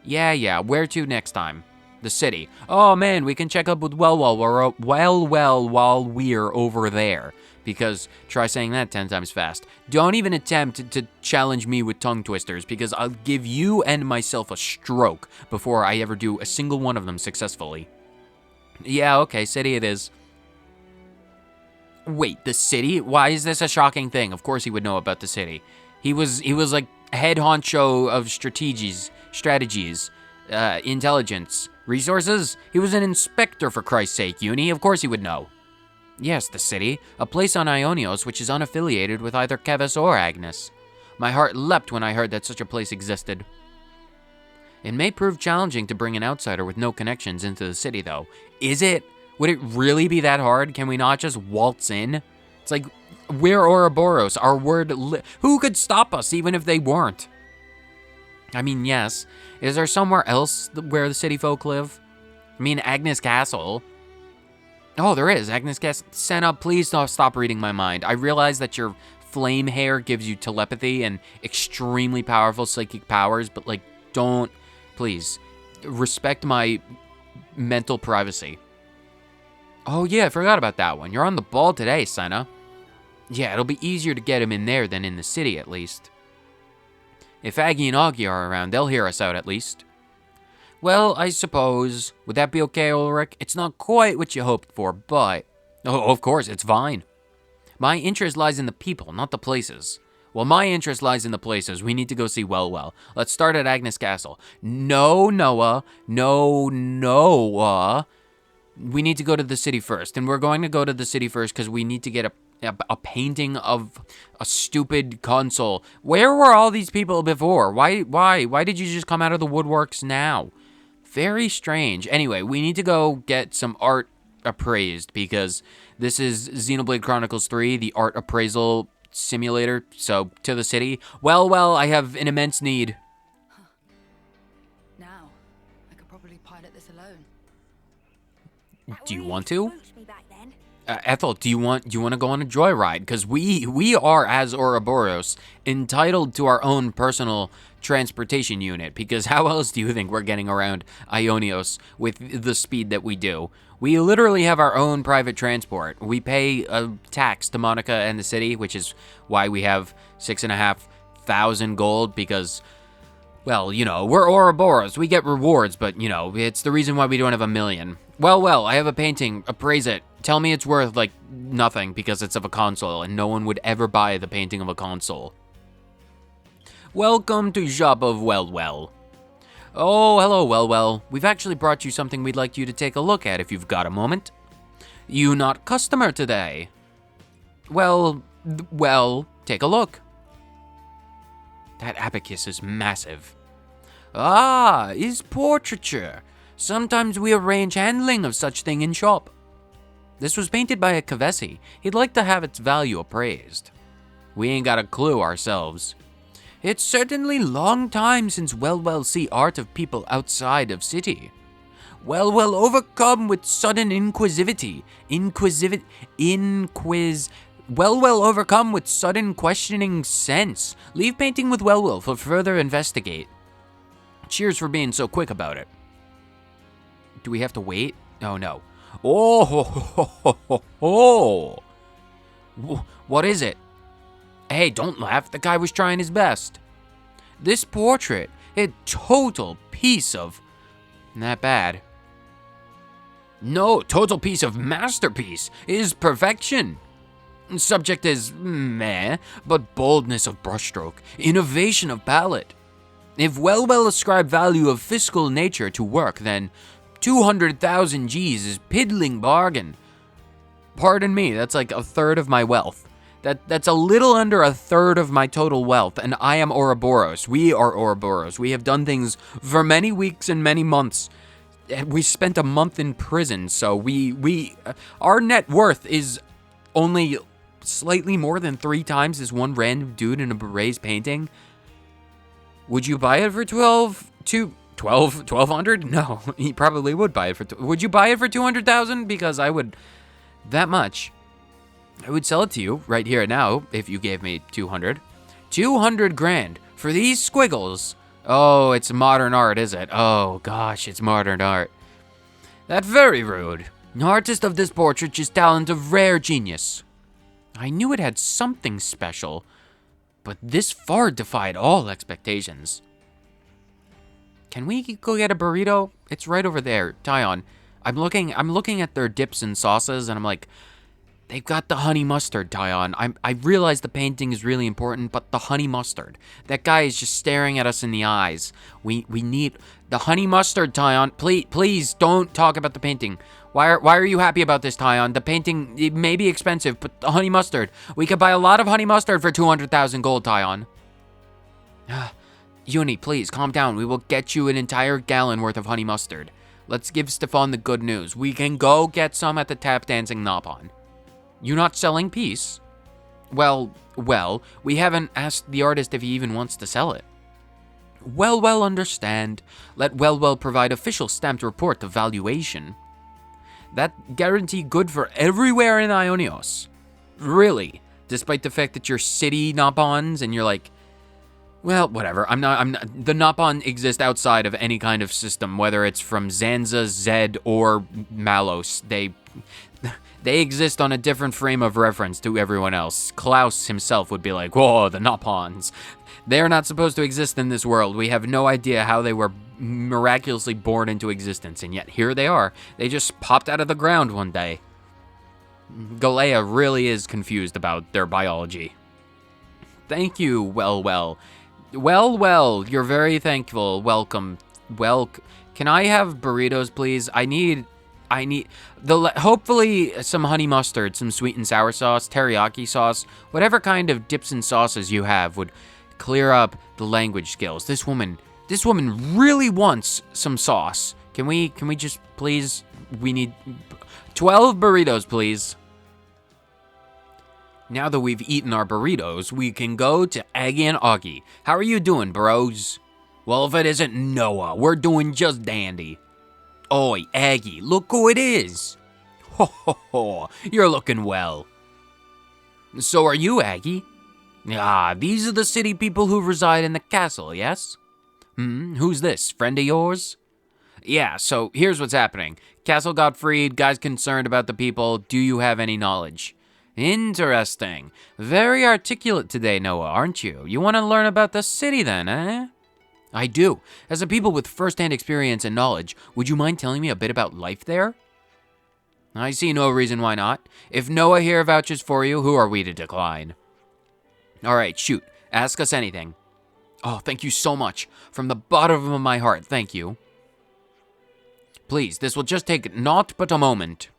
S1: Yeah, where to next time? The city. Oh man, we can check up with Well while we're over there. Because, try saying that 10 times fast. Don't even attempt to challenge me with tongue twisters, because I'll give you and myself a stroke before I ever do a single one of them successfully. Yeah, okay, city it is. Wait, the city? Why is this a shocking thing? Of course he would know about the city. He was like head honcho of strategies, intelligence, resources. He was an inspector, for Christ's sake, Uni. Of course he would know. Yes, the city, a place on Ionios which is unaffiliated with either Keves or Agnes. My heart leapt when I heard that such a place existed. It may prove challenging to bring an outsider with no connections into the city, though. Is it? Would it really be that hard? Can we not just waltz in? It's like, we're Ouroboros, our word who could stop us even if they weren't? I mean, yes. Is there somewhere else where the city folk live? I mean, Agnes Castle. Oh, there is. Agnes Castle. Senna, please don't stop reading my mind. I realize that your flame hair gives you telepathy and extremely powerful psychic powers, but, like, don't, please, respect my mental privacy. Oh, yeah, I forgot about that one. You're on the ball today, Senna. Yeah, it'll be easier to get him in there than in the city, at least. If Aggie and Augie are around, they'll hear us out, at least. Well, I suppose. Would that be okay, Ulrich? It's not quite what you hoped for, but... Oh, of course, it's fine. My interest lies in the people, not the places. Well, my interest lies in the places. We need to go see Well. Let's start at Agnes Castle. No, Noah. No, Noah. We need to go to the city first. And we're going to go to the city first because we need to get a painting of a stupid console. Where were all these people before? Why did you just come out of the woodworks now? Very strange. Anyway, we need to go get some art appraised because this is Xenoblade Chronicles 3, the art appraisal simulator. So, to the city. Well, I have an immense need.
S2: Now, I could probably pilot this alone.
S1: Do you want to? Ethel, do you want to go on a joyride? Because we are, as Ouroboros, entitled to our own personal transportation unit. Because how else do you think we're getting around Ionios with the speed that we do? We literally have our own private transport. We pay a tax to Monica and the city, which is why we have 6,500 gold. Because, well, you know, we're Ouroboros. We get rewards, but, you know, it's the reason why we don't have 1 million. Well, I have a painting. Appraise it. Tell me it's worth, like, nothing because it's of a console, and no one would ever buy the painting of a console. Welcome to shop of Well. Oh, hello, Well. We've actually brought you something we'd like you to take a look at if you've got a moment. You not customer today? Well, take a look. That abacus is massive. Ah, is portraiture. Sometimes we arrange handling of such thing in shop. This was painted by a Kavesi. He'd like to have its value appraised. We ain't got a clue ourselves. It's certainly long time since Well see art of people outside of city. Well overcome with sudden inquisivity. Well overcome with sudden questioning sense. Leave painting with Well for further investigate. Cheers for being so quick about it. Do we have to wait? Oh, no. Oh, ho, ho, ho, ho, ho. What is it? Hey, don't laugh. The guy was trying his best. This portrait, a total piece of... Not bad. No, total piece of masterpiece is perfection. Subject is meh, but boldness of brushstroke, innovation of palette. If well ascribe value of fiscal nature to work, then 200,000 G's is piddling bargain. Pardon me, that's like a third of my wealth. That's a little under a third of my total wealth, and I am Ouroboros. We are Ouroboros. We have done things for many weeks and many months. We spent a month in prison, so our net worth is only slightly more than 3 times this one random dude in a Beret's painting. Would you buy it for 1,200? No, he probably would buy it for. Would you buy it for 200,000? Because I would. That much. I would sell it to you right here and now if you gave me 200. 200 grand for these squiggles. Oh, it's modern art, is it? Oh, gosh, it's modern art. That's very rude. The artist of this portrait is talent of rare genius. I knew it had something special, but this far defied all expectations. Can we go get a burrito? It's right over there, Tyon. I'm looking at their dips and sauces, and I'm like, they've got the honey mustard, Tyon. I realize the painting is really important, but the honey mustard. That guy is just staring at us in the eyes. We need the honey mustard, Tyon. Please don't talk about the painting. Why are you happy about this, Tyon? The painting, it may be expensive, but the honey mustard. We could buy a lot of honey mustard for 200,000 gold, Tyon. Uni, please, calm down. We will get you an entire gallon worth of honey mustard. Let's give Stefan the good news. We can go get some at the tap dancing Nopon. You not selling peace? Well, we haven't asked the artist if he even wants to sell it. Well, understand. Let well provide official stamped report of valuation. That guarantee good for everywhere in Ionios. Really, despite the fact that you're city Nopons and you're like, well, whatever. I'm not. The Nopon exist outside of any kind of system, whether it's from Zanza, Zed, or Malos. They exist on a different frame of reference to everyone else. Klaus himself would be like, whoa, the Nopons. They are not supposed to exist in this world. We have no idea how they were miraculously born into existence, and yet here they are. They just popped out of the ground one day. Galea really is confused about their biology. Thank you, well. Well, you're very thankful. Welcome. Can I have burritos, please? I need hopefully some honey mustard, some sweet and sour sauce, teriyaki sauce, whatever kind of dips and sauces you have would clear up the language skills. This woman really wants some sauce. Can we just please? We need 12 burritos, please. Now that we've eaten our burritos, we can go to Aggie and Augie. How are you doing, bros? Well, if it isn't Noah, we're doing just dandy. Oi, Aggie, look who it is. Ho, you're looking well. So are you, Aggie? These are the city people who reside in the castle, yes? Who's this, friend of yours? Yeah, so here's what's happening. Castle got freed, guys concerned about the people. Do you have any knowledge? Interesting. Very articulate today, Noah, aren't you? You want to learn about the city then, eh? I do. As a people with first-hand experience and knowledge, would you mind telling me a bit about life there? I see no reason why not. If Noah here vouches for you, who are we to decline? All right, shoot. Ask us anything. Oh, thank you so much. From the bottom of my heart, thank you. Please, this will just take naught but a moment.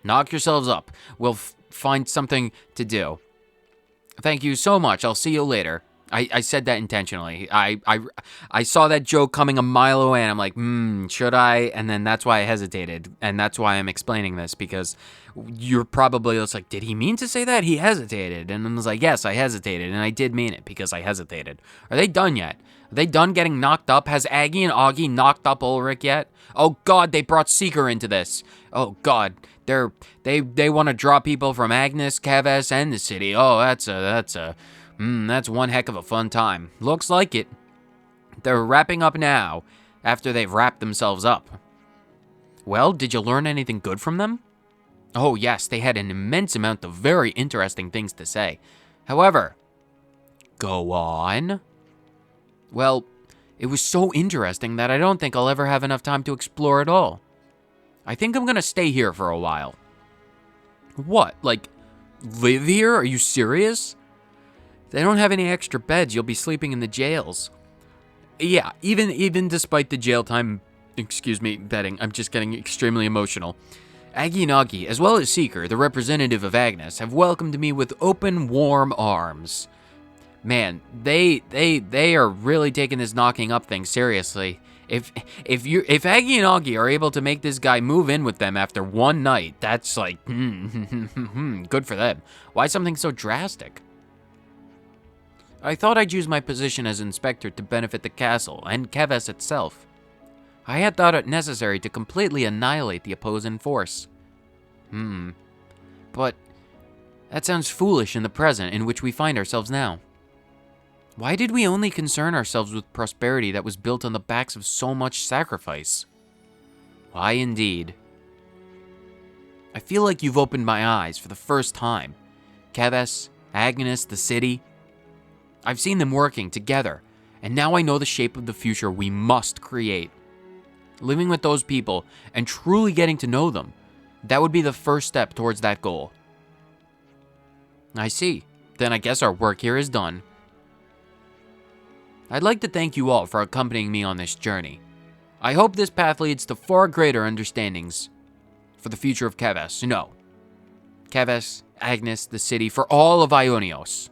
S1: Knock yourselves up. We'll find something to do. Thank you so much. I'll see you later. I said that intentionally. I saw that joke coming a mile away, and I'm like, should I? And then that's why I hesitated, and that's why I'm explaining this, because you're probably just like, did he mean to say that? He hesitated, and I was like, yes, I hesitated, and I did mean it because I hesitated. Are they done yet? Are they done getting knocked up? Has Aggie and Augie knocked up Ulrich yet? Oh God, they brought Seeker into this. Oh God, they want to draw people from Agnes, Keves, and the city. Oh, that's one heck of a fun time. Looks like it. They're wrapping up now, after they've wrapped themselves up. Well, did you learn anything good from them? Oh yes, they had an immense amount of very interesting things to say. However, go on. Well, it was so interesting that I don't think I'll ever have enough time to explore it all. I think I'm gonna stay here for a while. What, like, live here? Are you serious? They don't have any extra beds, you'll be sleeping in the jails. Yeah, even despite the jail time, betting, I'm just getting extremely emotional. Aggie and Augie, as well as Seeker, the representative of Agnes, have welcomed me with open, warm arms. Man, they are really taking this knocking up thing seriously. If Aggie and Augie are able to make this guy move in with them after one night, that's like, good for them. Why something so drastic? I thought I'd use my position as inspector to benefit the castle and Keves itself. I had thought it necessary to completely annihilate the opposing force. But that sounds foolish in the present in which we find ourselves now. Why did we only concern ourselves with prosperity that was built on the backs of so much sacrifice? Why indeed? I feel like you've opened my eyes for the first time. Keves, Agnes, the city. I've seen them working together, and now I know the shape of the future we must create. Living with those people and truly getting to know them, that would be the first step towards that goal. I see. Then I guess our work here is done. I'd like to thank you all for accompanying me on this journey. I hope this path leads to far greater understandings for the future of Keves. No. Keves, Agnes, the city, for all of Ionios.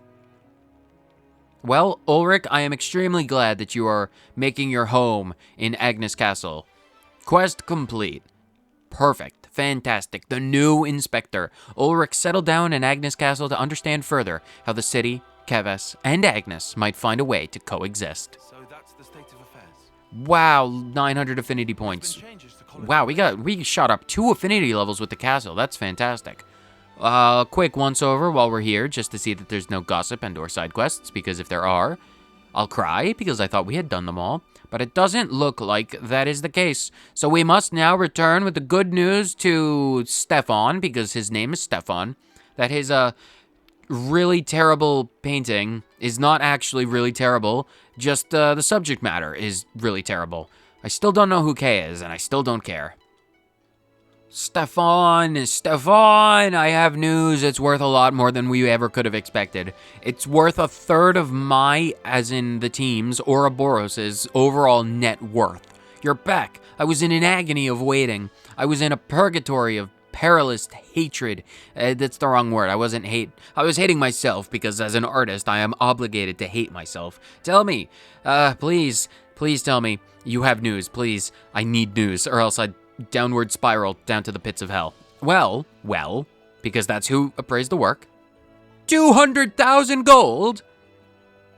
S1: Well, Ulrich, I am extremely glad that you are making your home in Agnes Castle. Quest complete. Perfect. Fantastic. The new inspector. Ulrich settled down in Agnes Castle to understand further how the city, Keves, and Agnes might find a way to coexist.
S3: So that's the state of affairs.
S1: Wow, 900 affinity points. Wow, we shot up 2 affinity levels with the castle. That's fantastic. Quick once-over while we're here, just to see that there's no gossip and or side quests, because if there are, I'll cry, because I thought we had done them all. But it doesn't look like that is the case. So we must now return with the good news to Stefan, because his name is Stefan, that his, really terrible painting is not actually really terrible, just, the subject matter is really terrible. I still don't know who Kay is, and I still don't care. Stefan, I have news. It's worth a lot more than we ever could have expected. It's worth 1/3 of my, as in the team's, Ouroboros' overall net worth. You're back. I was in an agony of waiting. I was in a purgatory of perilous hatred. That's the wrong word. I was hating myself because as an artist, I am obligated to hate myself. Tell me, please tell me you have news, please. I need news, or else I'd downward spiral down to the pits of hell. Well, because that's who appraised the work. 200,000 gold?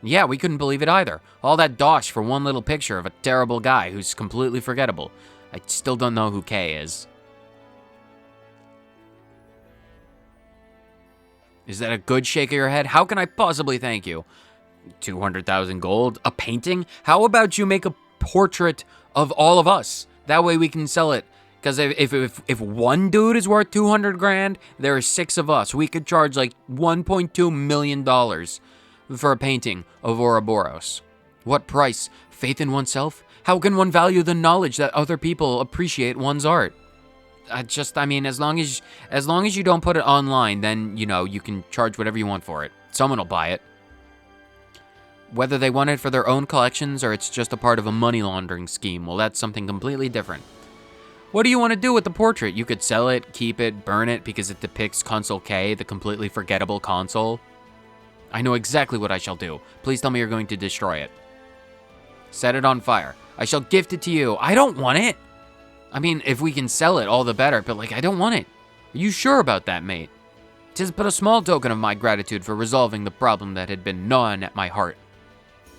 S1: Yeah, we couldn't believe it either. All that dosh for one little picture of a terrible guy who's completely forgettable. I still don't know who Kay is. Is that a good shake of your head? How can I possibly thank you? 200,000 gold? A painting? How about you make a portrait of all of us? That way we can sell it. Because if one dude is worth 200 grand, there are 6 of us. We could charge like $1.2 million for a painting of Ouroboros. What price? Faith in oneself? How can one value the knowledge that other people appreciate one's art? As long as you don't put it online, then, you can charge whatever you want for it. Someone will buy it. Whether they want it for their own collections or it's just a part of a money laundering scheme, well, that's something completely different. What do you want to do with the portrait? You could sell it, keep it, burn it because it depicts Console K, the completely forgettable console. I know exactly what I shall do. Please tell me you're going to destroy it. Set it on fire. I shall gift it to you. I don't want it. If we can sell it, all the better, but I don't want it. Are you sure about that, mate? 'Tis but a small token of my gratitude for resolving the problem that had been gnawing at my heart.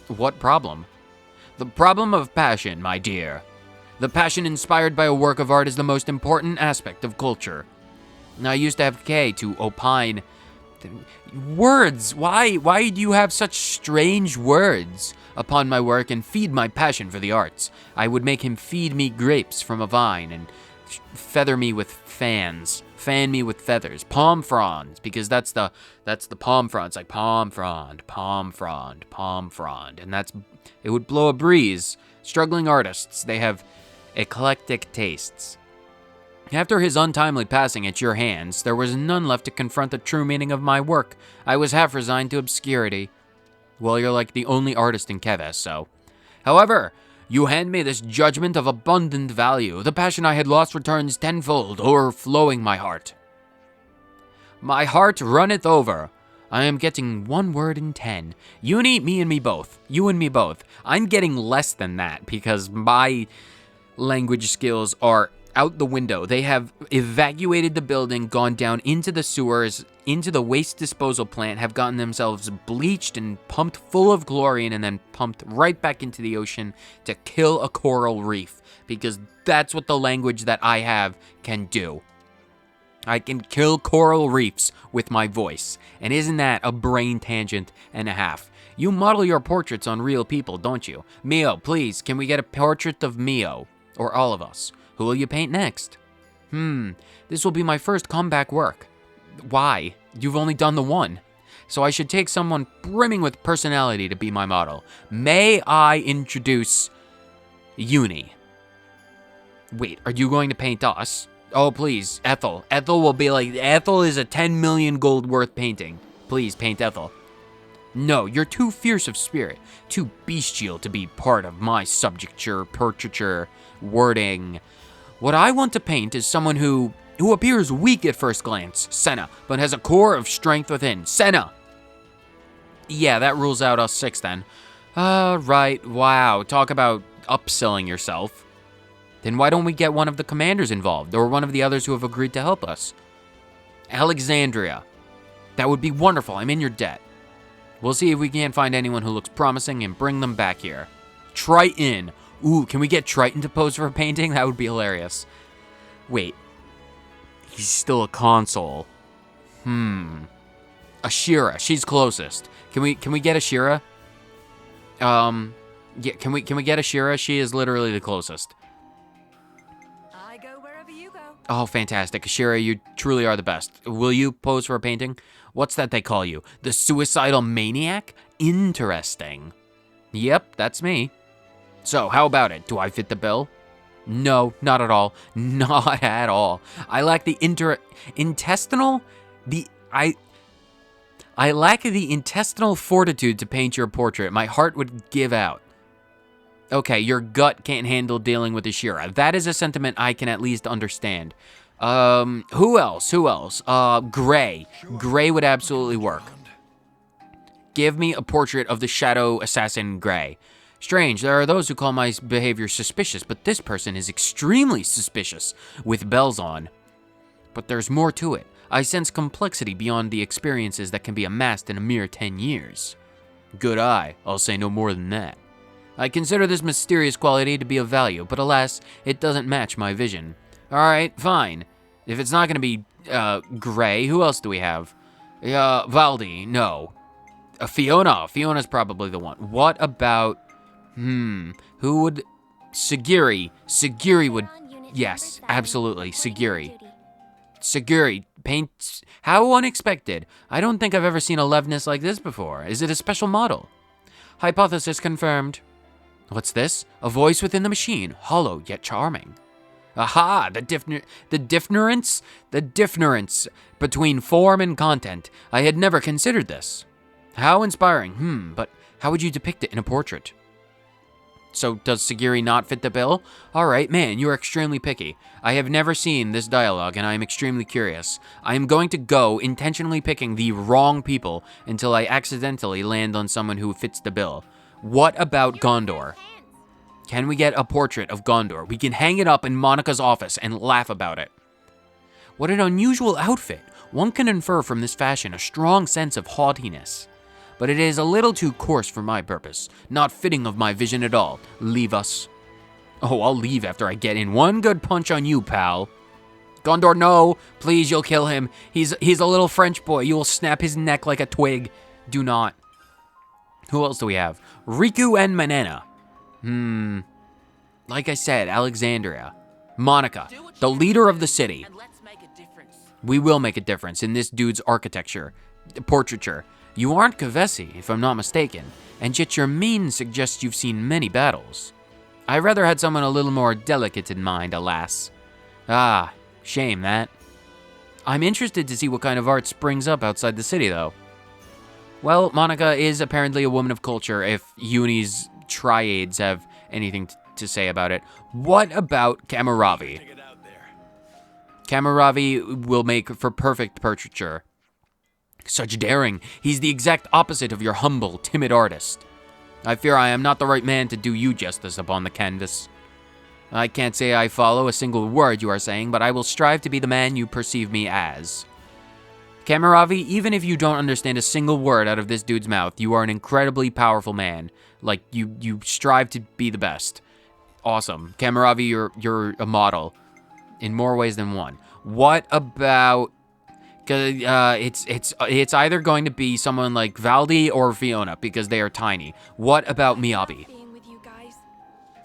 S1: What problem? The problem of passion, my dear. The passion inspired by a work of art is the most important aspect of culture. I used to have Kay to opine. Words! Why do you have such strange words upon my work and feed my passion for the arts? I would make him feed me grapes from a vine and feather me with fans. Fan me with feathers. Palm fronds, because that's the palm frond. It's like palm frond, palm frond, palm frond. And it would blow a breeze. Struggling artists, they have eclectic tastes. After his untimely passing at your hands, there was none left to confront the true meaning of my work. I was half resigned to obscurity. Well, you're like the only artist in Keves, so. However, you hand me this judgment of abundant value. The passion I had lost returns tenfold, overflowing my heart. My heart runneth over. I am getting 1 word in 10. Uni, me and me both. You and me both. I'm getting less than that because my language skills are out the window. They have evacuated the building, gone down into the sewers, into the waste disposal plant, have gotten themselves bleached and pumped full of chlorine, and then pumped right back into the ocean to kill a coral reef, because that's what the language that I have can do. I can kill coral reefs with my voice, and isn't that a brain tangent and a half? You model your portraits on real people, don't you? Mio, please, can we get a portrait of Mio? Or all of us? Who will you paint next? This will be my first comeback work. Why? You've only done the one. So I should take someone brimming with personality to be my model. May I introduce Uni? Wait, are you going to paint us? Oh, please, Ethel. Ethel will be like, Ethel is a 10 million gold worth painting. Please, paint Ethel. No, you're too fierce of spirit, too bestial to be part of my subjecture, portraiture, wording. What I want to paint is someone who appears weak at first glance, Senna, but has a core of strength within, Senna. Yeah, that rules out us 6 then. Right, wow, talk about upselling yourself. Then why don't we get one of the commanders involved, or one of the others who have agreed to help us? Alexandria. That would be wonderful, I'm in your debt. We'll see if we can't find anyone who looks promising and bring them back here. Triton. Ooh, can we get Triton to pose for a painting? That would be hilarious. Wait. He's still a consul. Ashira, she's closest. Can we get Ashira? Yeah, can we get Ashira? She is literally the closest.
S2: I go wherever you go.
S1: Oh, fantastic. Ashira, you truly are the best. Will you pose for a painting? What's that they call you? The suicidal maniac? Interesting. Yep, that's me. So, how about it? Do I fit the bill? No, not at all. Not at all. I lack the intestinal fortitude to paint your portrait. My heart would give out. Okay, your gut can't handle dealing with Ashira. That is a sentiment I can at least understand. Who else? Gray. Gray would absolutely work. Give me a portrait of the shadow assassin Gray. Strange, there are those who call my behavior suspicious, but this person is extremely suspicious, with bells on. But there's more to it. I sense complexity beyond the experiences that can be amassed in a mere 10 years. Good eye, I'll say no more than that. I consider this mysterious quality to be of value, but alas, it doesn't match my vision. Alright, fine. If it's not gonna be, Gray, who else do we have? Valdi, no. Fiona. Fiona's probably the one. What about... who would... Sagiri. Sagiri would... Yes, absolutely. Sagiri. Sagiri. Paints... How unexpected. I don't think I've ever seen a leveness like this before. Is it a special model? Hypothesis confirmed. What's this? A voice within the machine. Hollow, yet charming. Aha! The difference between form and content. I had never considered this. How inspiring. But how would you depict it in a portrait? So, does Sagiri not fit the bill? Alright, man, you are extremely picky. I have never seen this dialogue, and I am extremely curious. I am going to go intentionally picking the wrong people until I accidentally land on someone who fits the bill. What about Gondor? Can we get a portrait of Gondor? We can hang it up in Monica's office and laugh about it. What an unusual outfit. One can infer from this fashion a strong sense of haughtiness. But it is a little too coarse for my purpose, not fitting of my vision at all. Leave us. Oh, I'll leave after I get in one good punch on you, pal. Gondor, no, please, you'll kill him. He's a little French boy. You will snap his neck like a twig. Do not. Who else do we have? Riku and Manana. Like I said, Alexandria. Monica, the leader of the city.
S2: And let's make a difference.
S1: We will make a difference in this dude's portraiture. You aren't Kavesi, if I'm not mistaken, and yet your mien suggests you've seen many battles. I rather had someone a little more delicate in mind, alas. Ah, shame that. I'm interested to see what kind of art springs up outside the city, though. Well, Monica is apparently a woman of culture, if Uni's triades have anything to say about it. What about Kamaravi? Kamaravi will make for perfect portraiture. Such daring. He's the exact opposite of your humble, timid artist. I fear I am not the right man to do you justice upon the canvas. I can't say I follow a single word you are saying, but I will strive to be the man you perceive me as. Kamaravi, even if you don't understand a single word out of this dude's mouth, you are an incredibly powerful man. Like, you strive to be the best. Awesome. Kamaravi, you're a model. In more ways than one. What about... it's either going to be someone like Valdi or Fiona, because they are tiny. What about Miyabi?
S2: Being with you guys.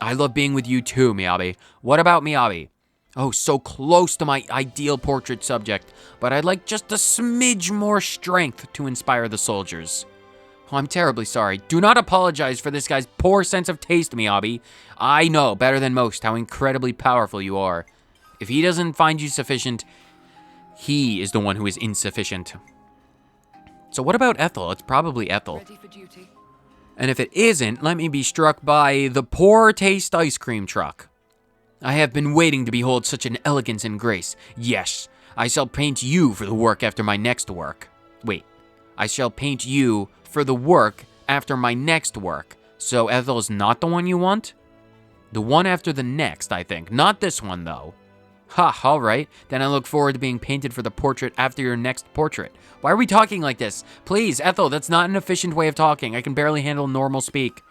S1: I love being with you too, Miyabi. What about Miyabi? Oh, so close to my ideal portrait subject, but I'd like just a smidge more strength to inspire the soldiers. Oh, I'm terribly sorry. Do not apologize for this guy's poor sense of taste, Miyabi. I know better than most how incredibly powerful you are. If he doesn't find you sufficient, he is the one who is insufficient. So what about Ethel? It's probably Ethel.
S2: Ready for duty.
S1: And if it isn't, let me be struck by the poor taste ice cream truck. I have been waiting to behold such an elegance and grace. Yes, I shall paint you for the work after my next work. Wait, I shall paint you for the work after my next work. So Ethel's not the one you want? The one after the next, I think. Not this one, though. Ha, alright. Then I look forward to being painted for the portrait after your next portrait. Why are we talking like this? Please, Ethel, that's not an efficient way of talking. I can barely handle normal speak.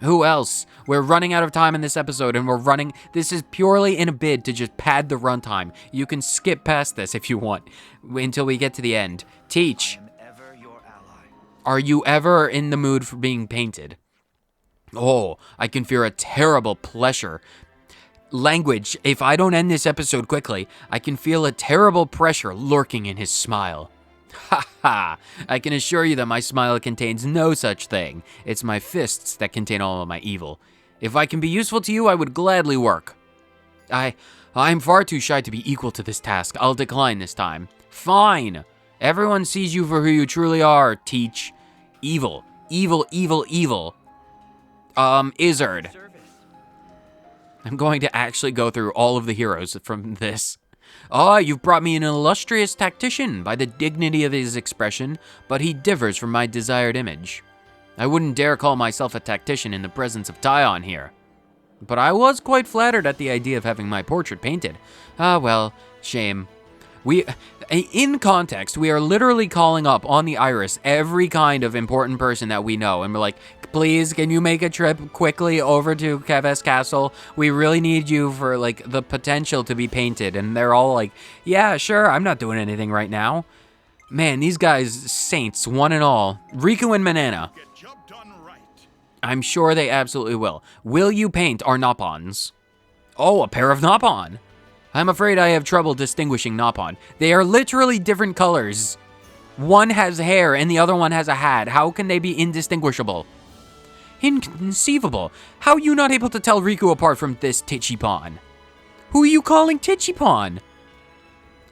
S1: Who else? We're running out of time in this episode, and this is purely in a bid to just pad the runtime. You can skip past this if you want, until we get to the end. Teach.
S3: I am ever your ally.
S1: Are you ever in the mood for being painted? Oh, I can feel a terrible pleasure. Language, if I don't end this episode quickly, I can feel a terrible pressure lurking in his smile. Ha ha! I can assure you that my smile contains no such thing. It's my fists that contain all of my evil. If I can be useful to you, I would gladly work. I'm far too shy to be equal to this task. I'll decline this time. Fine! Everyone sees you for who you truly are, Teach. Evil. Evil, evil, evil. Izzard. I'm going to actually go through all of the heroes from this. You've brought me an illustrious tactician by the dignity of his expression, but he differs from my desired image. I wouldn't dare call myself a tactician in the presence of Tyon here. But I was quite flattered at the idea of having my portrait painted. Well, shame. In context, we are literally calling up on the iris every kind of important person that we know, and we're like, please, can you make a trip quickly over to Keves Castle? We really need you for, like, the potential to be painted. And they're all like, yeah, sure, I'm not doing anything right now. Man, these guys, saints, one and all. Riku and Manana.
S3: Get job done right.
S1: I'm sure they absolutely will. Will you paint our Noppons? Oh, a pair of Noppon. I'm afraid I have trouble distinguishing Noppon. They are literally different colors. One has hair and the other one has a hat. How can they be indistinguishable? Inconceivable. How are you not able to tell Riku apart from this Tichipon? Who are you calling Tichipon?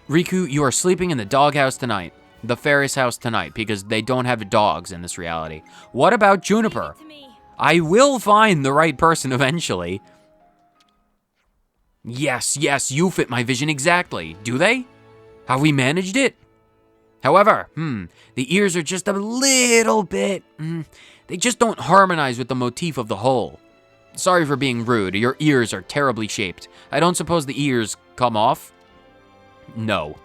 S1: Riku, you are sleeping in the doghouse tonight. The Ferris house tonight, because they don't have dogs in this reality. What about Juniper?
S2: To me.
S1: I will find the right person eventually. Yes, you fit my vision exactly. Do they? Have we managed it? However, the ears are just a little bit... they just don't harmonize with the motif of the whole. Sorry for being rude, your ears are terribly shaped. I don't suppose the ears come off? No.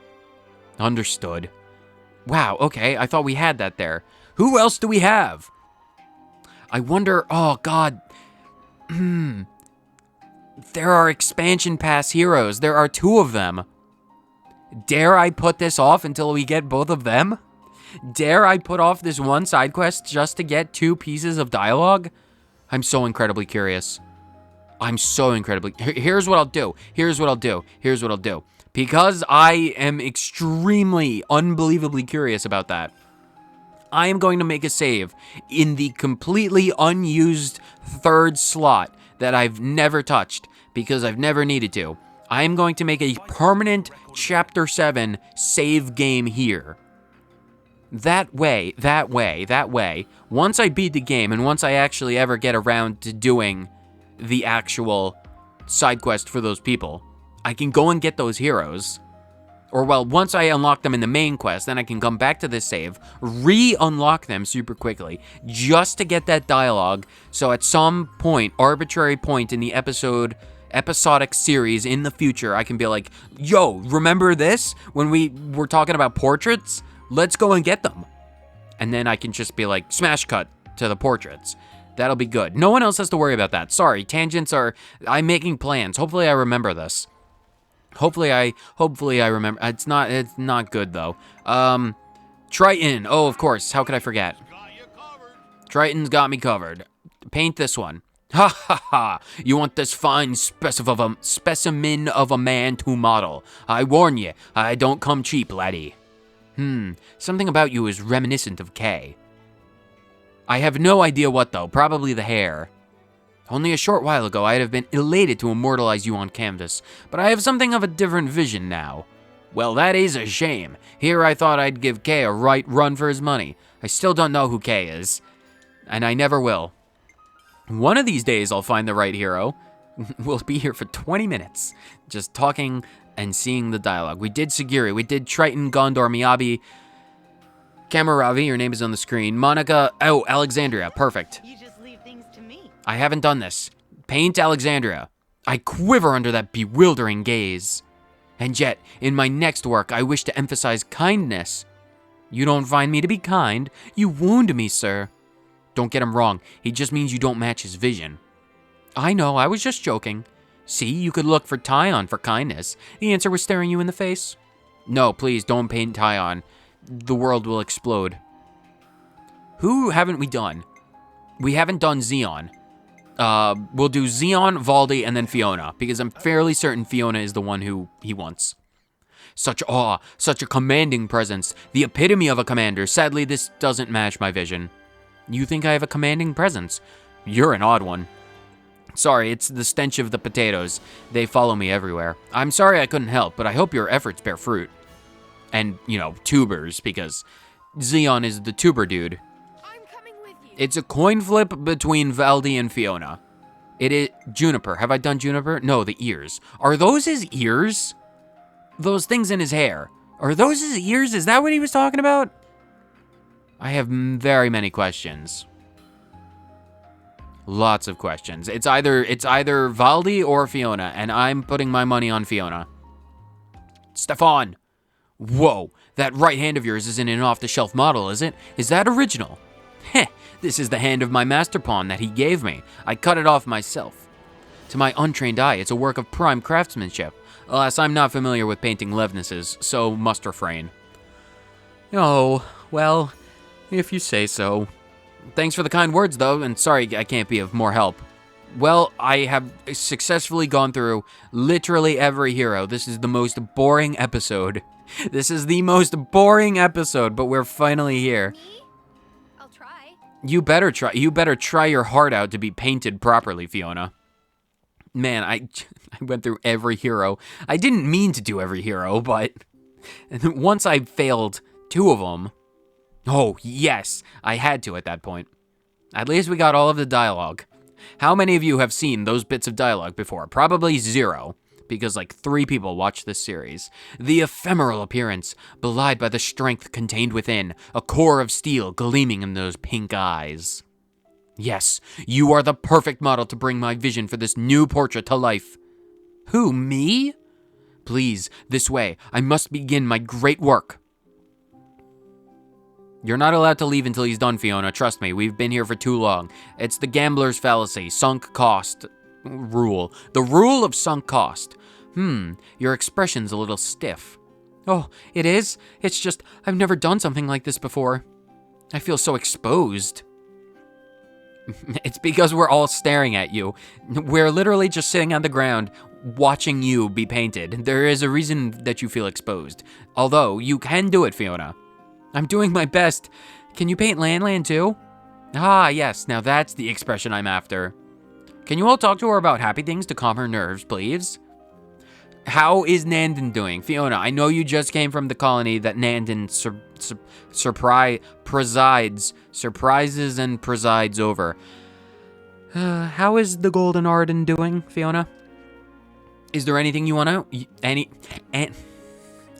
S1: Understood. Wow, okay, I thought we had that there. Who else do we have? I wonder, oh god. There are expansion pass heroes. There are 2 of them. Dare I put this off until we get both of them? Dare I put off this one side quest just to get 2 pieces of dialogue? I'm so incredibly curious. I'm so incredibly... Here's what I'll do. Because I am extremely, unbelievably curious about that, I am going to make a save in the completely unused third slot that I've never touched because I've never needed to. I am going to make a permanent Chapter 7 save game here. That way, once I beat the game and once I actually ever get around to doing the actual side quest for those people, I can go and get those heroes. Or, well, once I unlock them in the main quest, then I can come back to this save, re-unlock them super quickly, just to get that dialogue, so at some point, arbitrary point in the episodic series in the future, I can be like, yo, remember this? When we were talking about portraits? Let's go and get them. And then I can just be like, smash cut to the portraits. That'll be good. No one else has to worry about that. Sorry, tangents are... I'm making plans. Hopefully I remember this. Hopefully I remember. It's not good though. Triton. Oh, of course. How could I forget? Triton's got me covered. Paint this one. Ha ha ha. You want this fine specimen of a man to model. I warn you, I don't come cheap, laddie. Something about you is reminiscent of Kay. I have no idea what though. Probably the hair. Only a short while ago, I'd have been elated to immortalize you on canvas, but I have something of a different vision now. Well, that is a shame. Here I thought I'd give Kay a right run for his money. I still don't know who Kay is, and I never will. One of these days, I'll find the right hero. We'll be here for 20 minutes, just talking and seeing the dialogue. We did Sagiri, we did Triton, Gondor, Miyabi, Kamaravi, your name is on the screen. Monica, oh, Alexandria, perfect. I haven't done this. Paint Alexandria. I quiver under that bewildering gaze. And yet, in my next work, I wish to emphasize kindness. You don't find me to be kind. You wound me, sir. Don't get him wrong. He just means you don't match his vision. I know, I was just joking. See, you could look for Tyon for kindness. The answer was staring you in the face. No, please, don't paint Tyon. The world will explode. Who haven't we done? We haven't done Xeon. We'll do Xeon, Valdi, and then Fiona, because I'm fairly certain Fiona is the one who he wants. Such awe, such a commanding presence, the epitome of a commander. Sadly, this doesn't match my vision. You think I have a commanding presence? You're an odd one. Sorry, it's the stench of the potatoes. They follow me everywhere. I'm sorry I couldn't help, but I hope your efforts bear fruit. And, you know, tubers, because Xeon is the tuber dude. It's a coin flip between Valdi and Fiona. It is Juniper. Have I done Juniper? No, the ears. Are those his ears? Those things in his hair. Are those his ears? Is that what he was talking about? I have very many questions. Lots of questions. It's either Valdi or Fiona, and I'm putting my money on Fiona. Stefan. Whoa, that right hand of yours isn't an off-the-shelf model, is it? Is that original? Heh. This is the hand of my master pawn that he gave me. I cut it off myself. To my untrained eye, it's a work of prime craftsmanship. Alas, I'm not familiar with painting Levnesses, so must refrain. Oh, well, if you say so. Thanks for the kind words, though, and sorry I can't be of more help. Well, I have successfully gone through literally every hero. This is the most boring episode. This is the most boring episode, but we're finally here. You better try your heart out to be painted properly, Fiona. Man, I went through every hero. I didn't mean to do every hero, but once I failed 2 of them, oh, yes, I had to at that point. At least we got all of the dialogue. How many of you have seen those bits of dialogue before? Probably 0. Because like 3 people watched this series. The ephemeral appearance, belied by the strength contained within, a core of steel gleaming in those pink eyes. Yes, you are the perfect model to bring my vision for this new portrait to life. Who, me? Please, this way, I must begin my great work. You're not allowed to leave until he's done, Fiona, trust me, we've been here for too long. It's the gambler's fallacy, sunk cost rule. The rule of sunk cost. Your expression's a little stiff. Oh, it is? It's just, I've never done something like this before. I feel so exposed. It's because we're all staring at you. We're literally just sitting on the ground watching you be painted. There is a reason that you feel exposed. Although, you can do it, Fiona. I'm doing my best. Can you paint Lan too? Ah, yes, now that's the expression I'm after. Can you all talk to her about happy things to calm her nerves, please? How is Nandon doing? Fiona, I know you just came from the colony that Nandon surprises and presides over. How is the Golden Arden doing, Fiona? Is there anything you want to...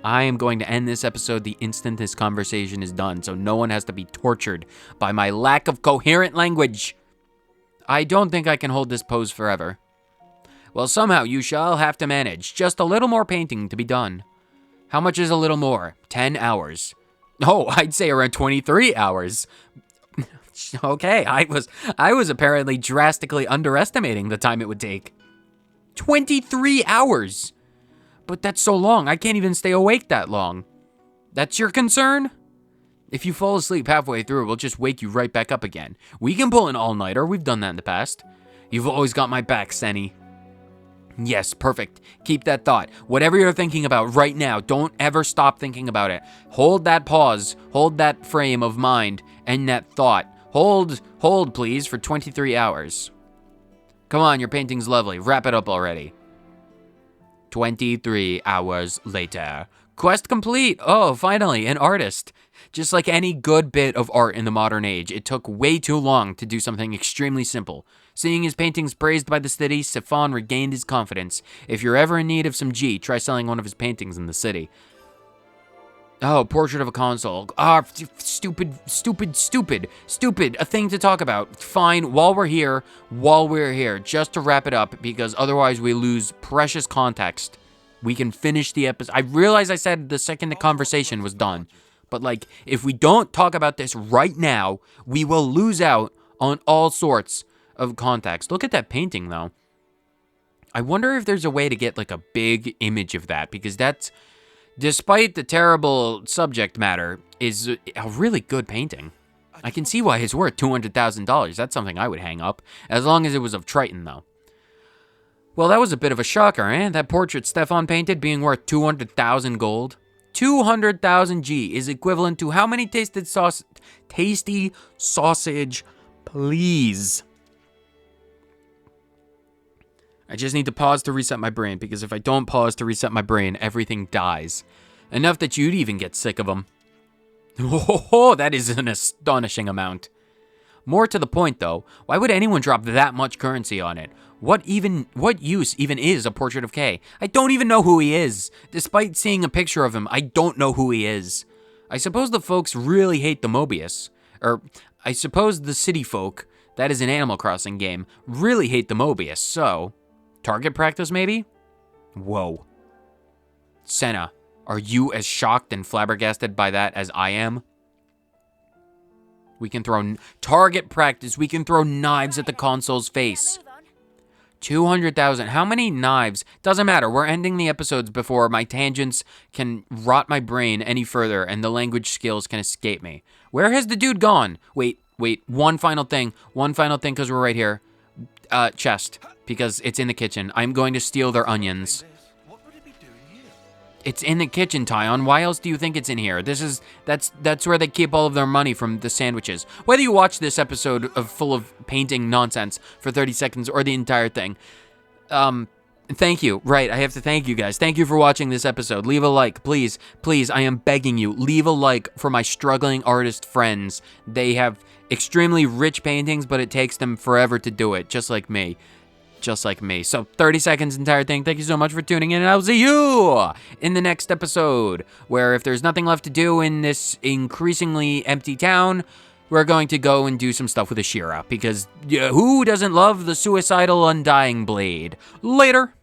S1: I am going to end this episode the instant this conversation is done, so no one has to be tortured by my lack of coherent language. I don't think I can hold this pose forever. Well, somehow you shall have to manage. Just a little more painting to be done. How much is a little more? 10 hours. Oh, I'd say around 23 hours. Okay, I was apparently drastically underestimating the time it would take. 23 hours! But that's so long, I can't even stay awake that long. That's your concern? If you fall asleep halfway through, we'll just wake you right back up again. We can pull an all-nighter, we've done that in the past. You've always got my back, Senny. Yes, perfect. Keep that thought. Whatever you're thinking about right now, don't ever stop thinking about it. Hold that pause, hold that frame of mind, and that thought. Hold, please, for 23 hours. Come on, your painting's lovely. Wrap it up already. 23 hours later. Quest complete. Oh, finally, an artist. Just like any good bit of art in the modern age, it took way too long to do something extremely simple. Seeing his paintings praised by the city, Stefan regained his confidence. If you're ever in need of some G, try selling one of his paintings in the city. Oh, portrait of a console. Ah, stupid. A thing to talk about. Fine, while we're here, just to wrap it up, because otherwise we lose precious context. We can finish the episode. I realize I said the second the conversation was done, but like, if we don't talk about this right now, we will lose out on all sorts of context. Look at that painting, though. I wonder if there's a way to get like a big image of that, because that's, despite the terrible subject matter, is a really good painting. I can see why it's worth $200,000. That's something I would hang up, as long as it was of Triton, though. Well, that was a bit of a shocker, eh? That portrait Stefan painted being worth 200,000 gold. 200,000 G is equivalent to how many tasty sausage, please? I just need to pause to reset my brain, because if I don't pause to reset my brain, everything dies. Enough that you'd even get sick of them. Oh, that is an astonishing amount. More to the point, though, why would anyone drop that much currency on it? What use even is a portrait of K? I don't even know who he is. Despite seeing a picture of him, I don't know who he is. I suppose the folks really hate the Mobius. Or, I suppose the city folk, that is an Animal Crossing game, really hate the Mobius, so... target practice, maybe? Whoa. Senna, are you as shocked and flabbergasted by that as I am? We can throw... target practice, we can throw knives at the console's face. 200,000. How many knives? Doesn't matter. We're ending the episodes before my tangents can rot my brain any further and the language skills can escape me. Where has the dude gone? Wait. One final thing, because we're right here. Chest, because it's in the kitchen. I'm going to steal their onions.
S3: What would it be doing here?
S1: It's in the kitchen, Tyon. Why else do you think it's in here? That's where they keep all of their money from the sandwiches. Whether you watch this episode full of painting nonsense for 30 seconds or the entire thing, thank you. Right, I have to thank you guys. Thank you for watching this episode. Leave a like, please. Please, I am begging you. Leave a like for my struggling artist friends. They have extremely rich paintings, but it takes them forever to do it, just like me. So 30 seconds entire thing. Thank you so much for tuning in, and I'll see you in the next episode, where if there's nothing left to do in this increasingly empty town, we're going to go and do some stuff with Ashira, because who doesn't love the suicidal undying blade? Later.